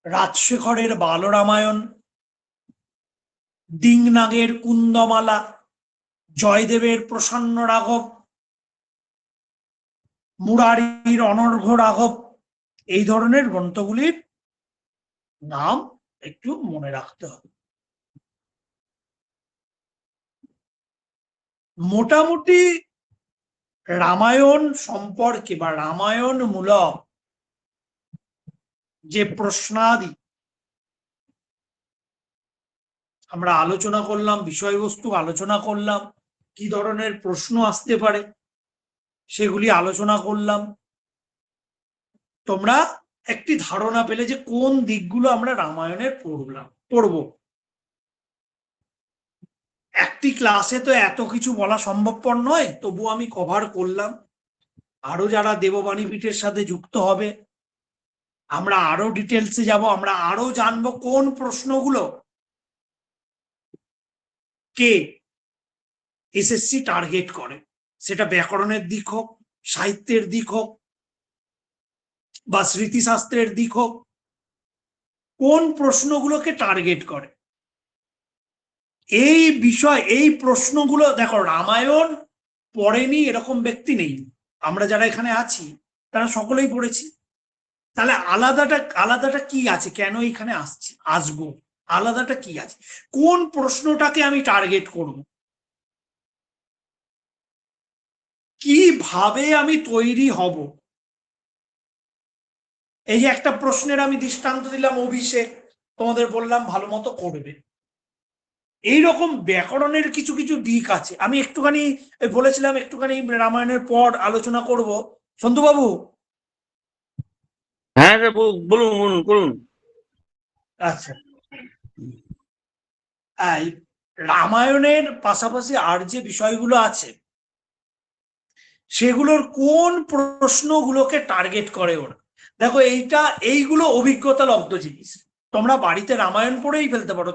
রাজশেখরের বালরামায়ণ, ডিংনাগের কুন্দমালা, জয়দেবের প্রসন্ন রাঘব, মুরারির অনর্ঘ রাঘব, এই ধরনের গ্রন্থগুলির নাম একটু মনে রাখতে হবে। মোটামুটি রামায়ণ সম্পর্কে বা রামায়ণ মূলক যে প্রশ্নাদি আমরা আলোচনা করলাম, বিষয়বস্তু আলোচনা করলাম, কি ধরনের প্রশ্ন আসতে পারে সেগুলি আলোচনা করলাম, তোমরা একটি ধারণা পেলে যে কোন দিকগুলো আমরা রামায়ণের পড়ব। একটি ক্লাসে তো এত কিছু বলা সম্ভবপর নয়, তবু আমি কভার করলাম। আরো যারা দেববাণী পীঠের সাথে যুক্ত হবে, আমরা আরো ডিটেলসে যাব, আমরা আরো জানবো কোন প্রশ্নগুলো কে এসএসসি টার্গেট করে, সেটা ব্যাকরণের দিক হোক, সাহিত্যের দিক হোক, বা স্মৃতিশাস্ত্রের দিক হোক, কোন প্রশ্নগুলোকে টার্গেট করে। এই বিষয়, এই প্রশ্নগুলো দেখো, রামায়ণ পড়েনি এরকম ব্যক্তি নেই। আমরা যারা এখানে আছি তারা সকলেই পড়েছি। তাহলে আলাদাটা কি আছে? কেন এখানে আসবো? আলাদাটা কি আছে? কোন প্রশ্নটাকে আমি টার্গেট করব? কিভাবে আমি তৈরি হব? এই যে একটা প্রশ্নের আমি দৃষ্টান্ত দিলাম, অভিষেক, তোমাদের বললাম ভালো মতো করবে। এইরকম ব্যাকরণের কিছু কিছু দিক আছে। আমি একটুখানি বলেছিলাম একটুখানি রামায়ণের পর আলোচনা করব। সন্তুবাবু, হ্যাঁ স্যার, বলুন বলুন করুন। আচ্ছা, এই রামায়ণের পাশাপাশি আর যে বিষয়গুলো আছে সেগুলোর কোন প্রশ্নগুলোকে টার্গেট করে ওরা? দেখো, এইগুলো অভিজ্ঞতা লব্ধ জিনিস। তোমরা বাড়িতে রামায়ণ পড়েই ফেলতে পারো,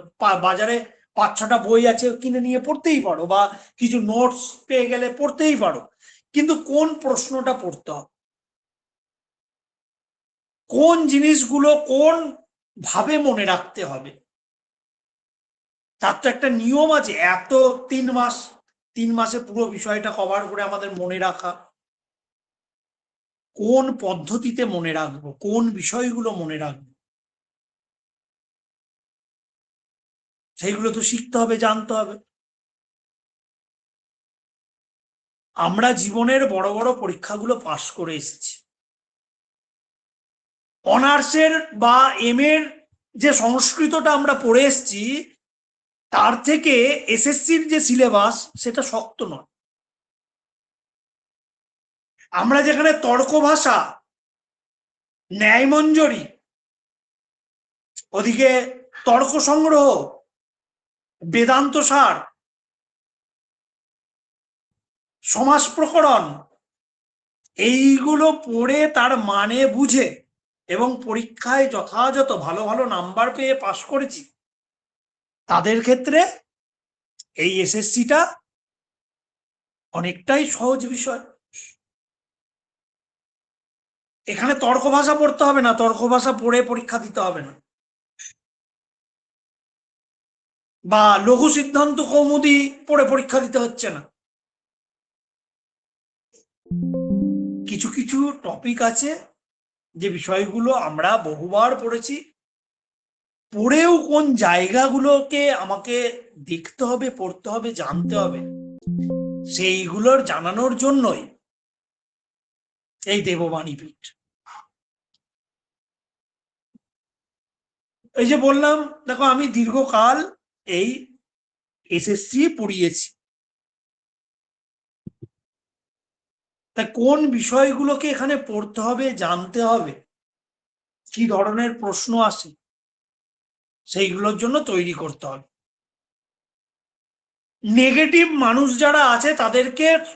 বাজারে 5-6টা বই আছে, কিনে নিয়ে পড়তেই পারো, বা কিছু নোটস পেয়ে গেলে পড়তেই পারো, কিন্তু কোন প্রশ্নটা পড়তে হবে, কোন জিনিসগুলো কোন ভাবে মনে রাখতে হবে, তার তো একটা নিয়ম আছে। 3 মাসে পুরো বিষয়টা কভার করে আমাদের মনে রাখা, কোন পদ্ধতিতে মনে রাখবো, কোন বিষয়গুলো মনে রাখবো, সেইগুলো তো শিখতে হবে, জানতে হবে। আমরা জীবনের বড় বড় পরীক্ষাগুলো পাশ করে এসেছি। অনার্সের বা এম.এর যে সংস্কৃতটা আমরা পড়ে এসেছি, তার থেকে এসএসসির যে সিলেবাস সেটা শক্ত নয়। আমরা যেখানে তর্ক ভাষা, ন্যায়মঞ্জরি, ওদিকে তর্ক সংগ্রহ, বেদান্ত সার, সমাস প্রকরণ, এইগুলো পড়ে তার মানে বুঝে এবং পরীক্ষায় যথাযথ ভালো ভালো নাম্বার পেয়ে পাশ করেছি, তাদের ক্ষেত্রে এই এসএসসিটা অনেকটাই সহজ বিষয়। এখানে তর্ক ভাষা পড়তে হবে না, তর্ক ভাষা পড়ে পরীক্ষা দিতে হবে না, বা লঘু সিদ্ধান্ত কৌমুদি পড়ে পরীক্ষা দিতে হচ্ছে না। কিছু কিছু টপিক আছে যে বিষয়গুলো আমরা বহুবার পড়েছি, পড়েও কোন জায়গাগুলোকে আমাকে দেখতে হবে, পড়তে হবে, জানতে হবে, সেইগুলোর জানানোর জন্যই এই দেববাণীপীঠ। এই যে বললাম, দেখো আমি দীর্ঘকাল এই এসএসসি পড়িয়েছি, তা কোন বিষয়গুলোকে এখানে পড়তে হবে, জানতে হবে, কি ধরনের প্রশ্ন আসে, সেইগুলোর জন্য তৈরি করতে হবে। নেগেটিভ মানুষ যারা আছে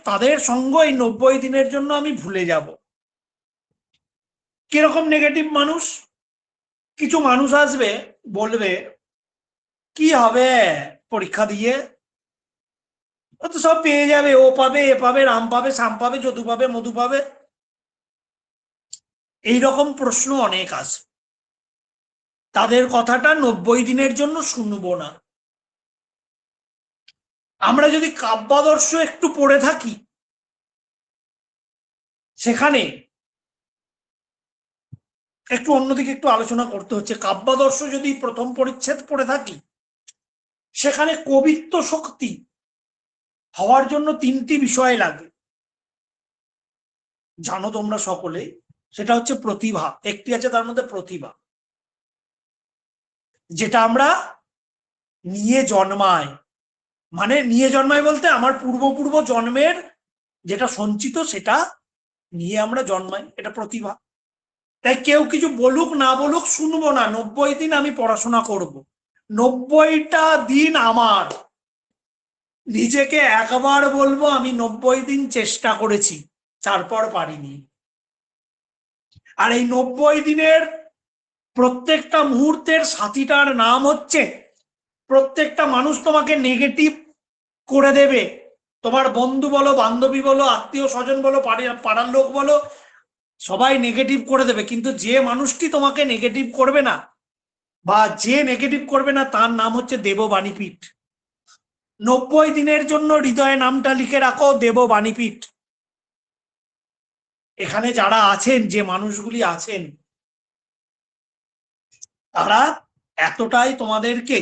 তাদের সঙ্গ এই 90 দিনের জন্য আমি ভুলে যাব। কিরকম নেগেটিভ মানুষ? কিছু মানুষ আসবে, বলবে কি হবে পরীক্ষা দিয়ে, ও তো সব পেয়ে যাবে, ও পাবে, এ পাবে, রাম পাবে, শাম পাবে, যদু পাবে, মধু পাবে। এইরকম প্রশ্ন অনেক আসে, তাদের কথাটা 90 দিনের জন্য শুনবো না। আমরা যদি কাব্যাদর্শ একটু পড়ে থাকি, সেখানে একটু অন্যদিকে একটু আলোচনা করতে হচ্ছে। কাব্যাদর্শ যদি প্রথম পরিচ্ছেদ পড়ে থাকি, সেখানে কবিত্ব শক্তি হওয়ার জন্য 3টি বিষয় লাগে, জানো তোমরা সকলেই। সেটা হচ্ছে প্রতিভা, একটি আছে তার মধ্যে প্রতিভা, যেটা আমরা নিয়ে জন্মাই। মানে নিয়ে জন্মাই বলতে আমার পূর্ব জন্মের যেটা সঞ্চিত, সেটা নিয়ে আমরা জন্মাই, এটা প্রতিভা। তাই কেউ কিছু বলুক না বলুক শুনবো না, 90 দিন আমি পড়াশোনা করব। 90টা দিন আমার নিজেকে একবার বলবো আমি 90 দিন চেষ্টা করেছি, তারপর পারিনি। আর এই 90 দিনের প্রত্যেকটা মুহূর্তের সাথীটার নাম হচ্ছে, প্রত্যেকটা মানুষ তোমাকে নেগেটিভ করে দেবে, তোমার বন্ধু বলো, বান্ধবী বলো, আত্মীয় স্বজন বলো, পাড়ার লোক বলো, সবাই নেগেটিভ করে দেবে, কিন্তু যে মানুষটি তোমাকে নেগেটিভ করবে না, বা যে নেগেটিভ করবে না, তার নাম হচ্ছে দেববাণীপীঠ। 90 দিনের জন্য হৃদয়ে নামটা লিখে রাখো, দেববাণীপীঠ। এখানে যারা আছেন, যে মানুষগুলি আছেন, তারা এতটাই তোমাদেরকে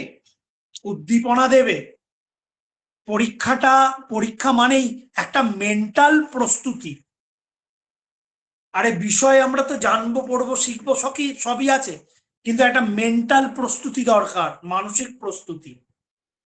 উদ্দীপনা দেবে। পরীক্ষা মানেই একটা মেন্টাল প্রস্তুতি। আরে বিষয় আমরা তো জানবো, পড়বো, শিখবো, সবই আছে, কিন্তু একটা মেন্টাল প্রস্তুতি দরকার, মানসিক প্রস্তুতি।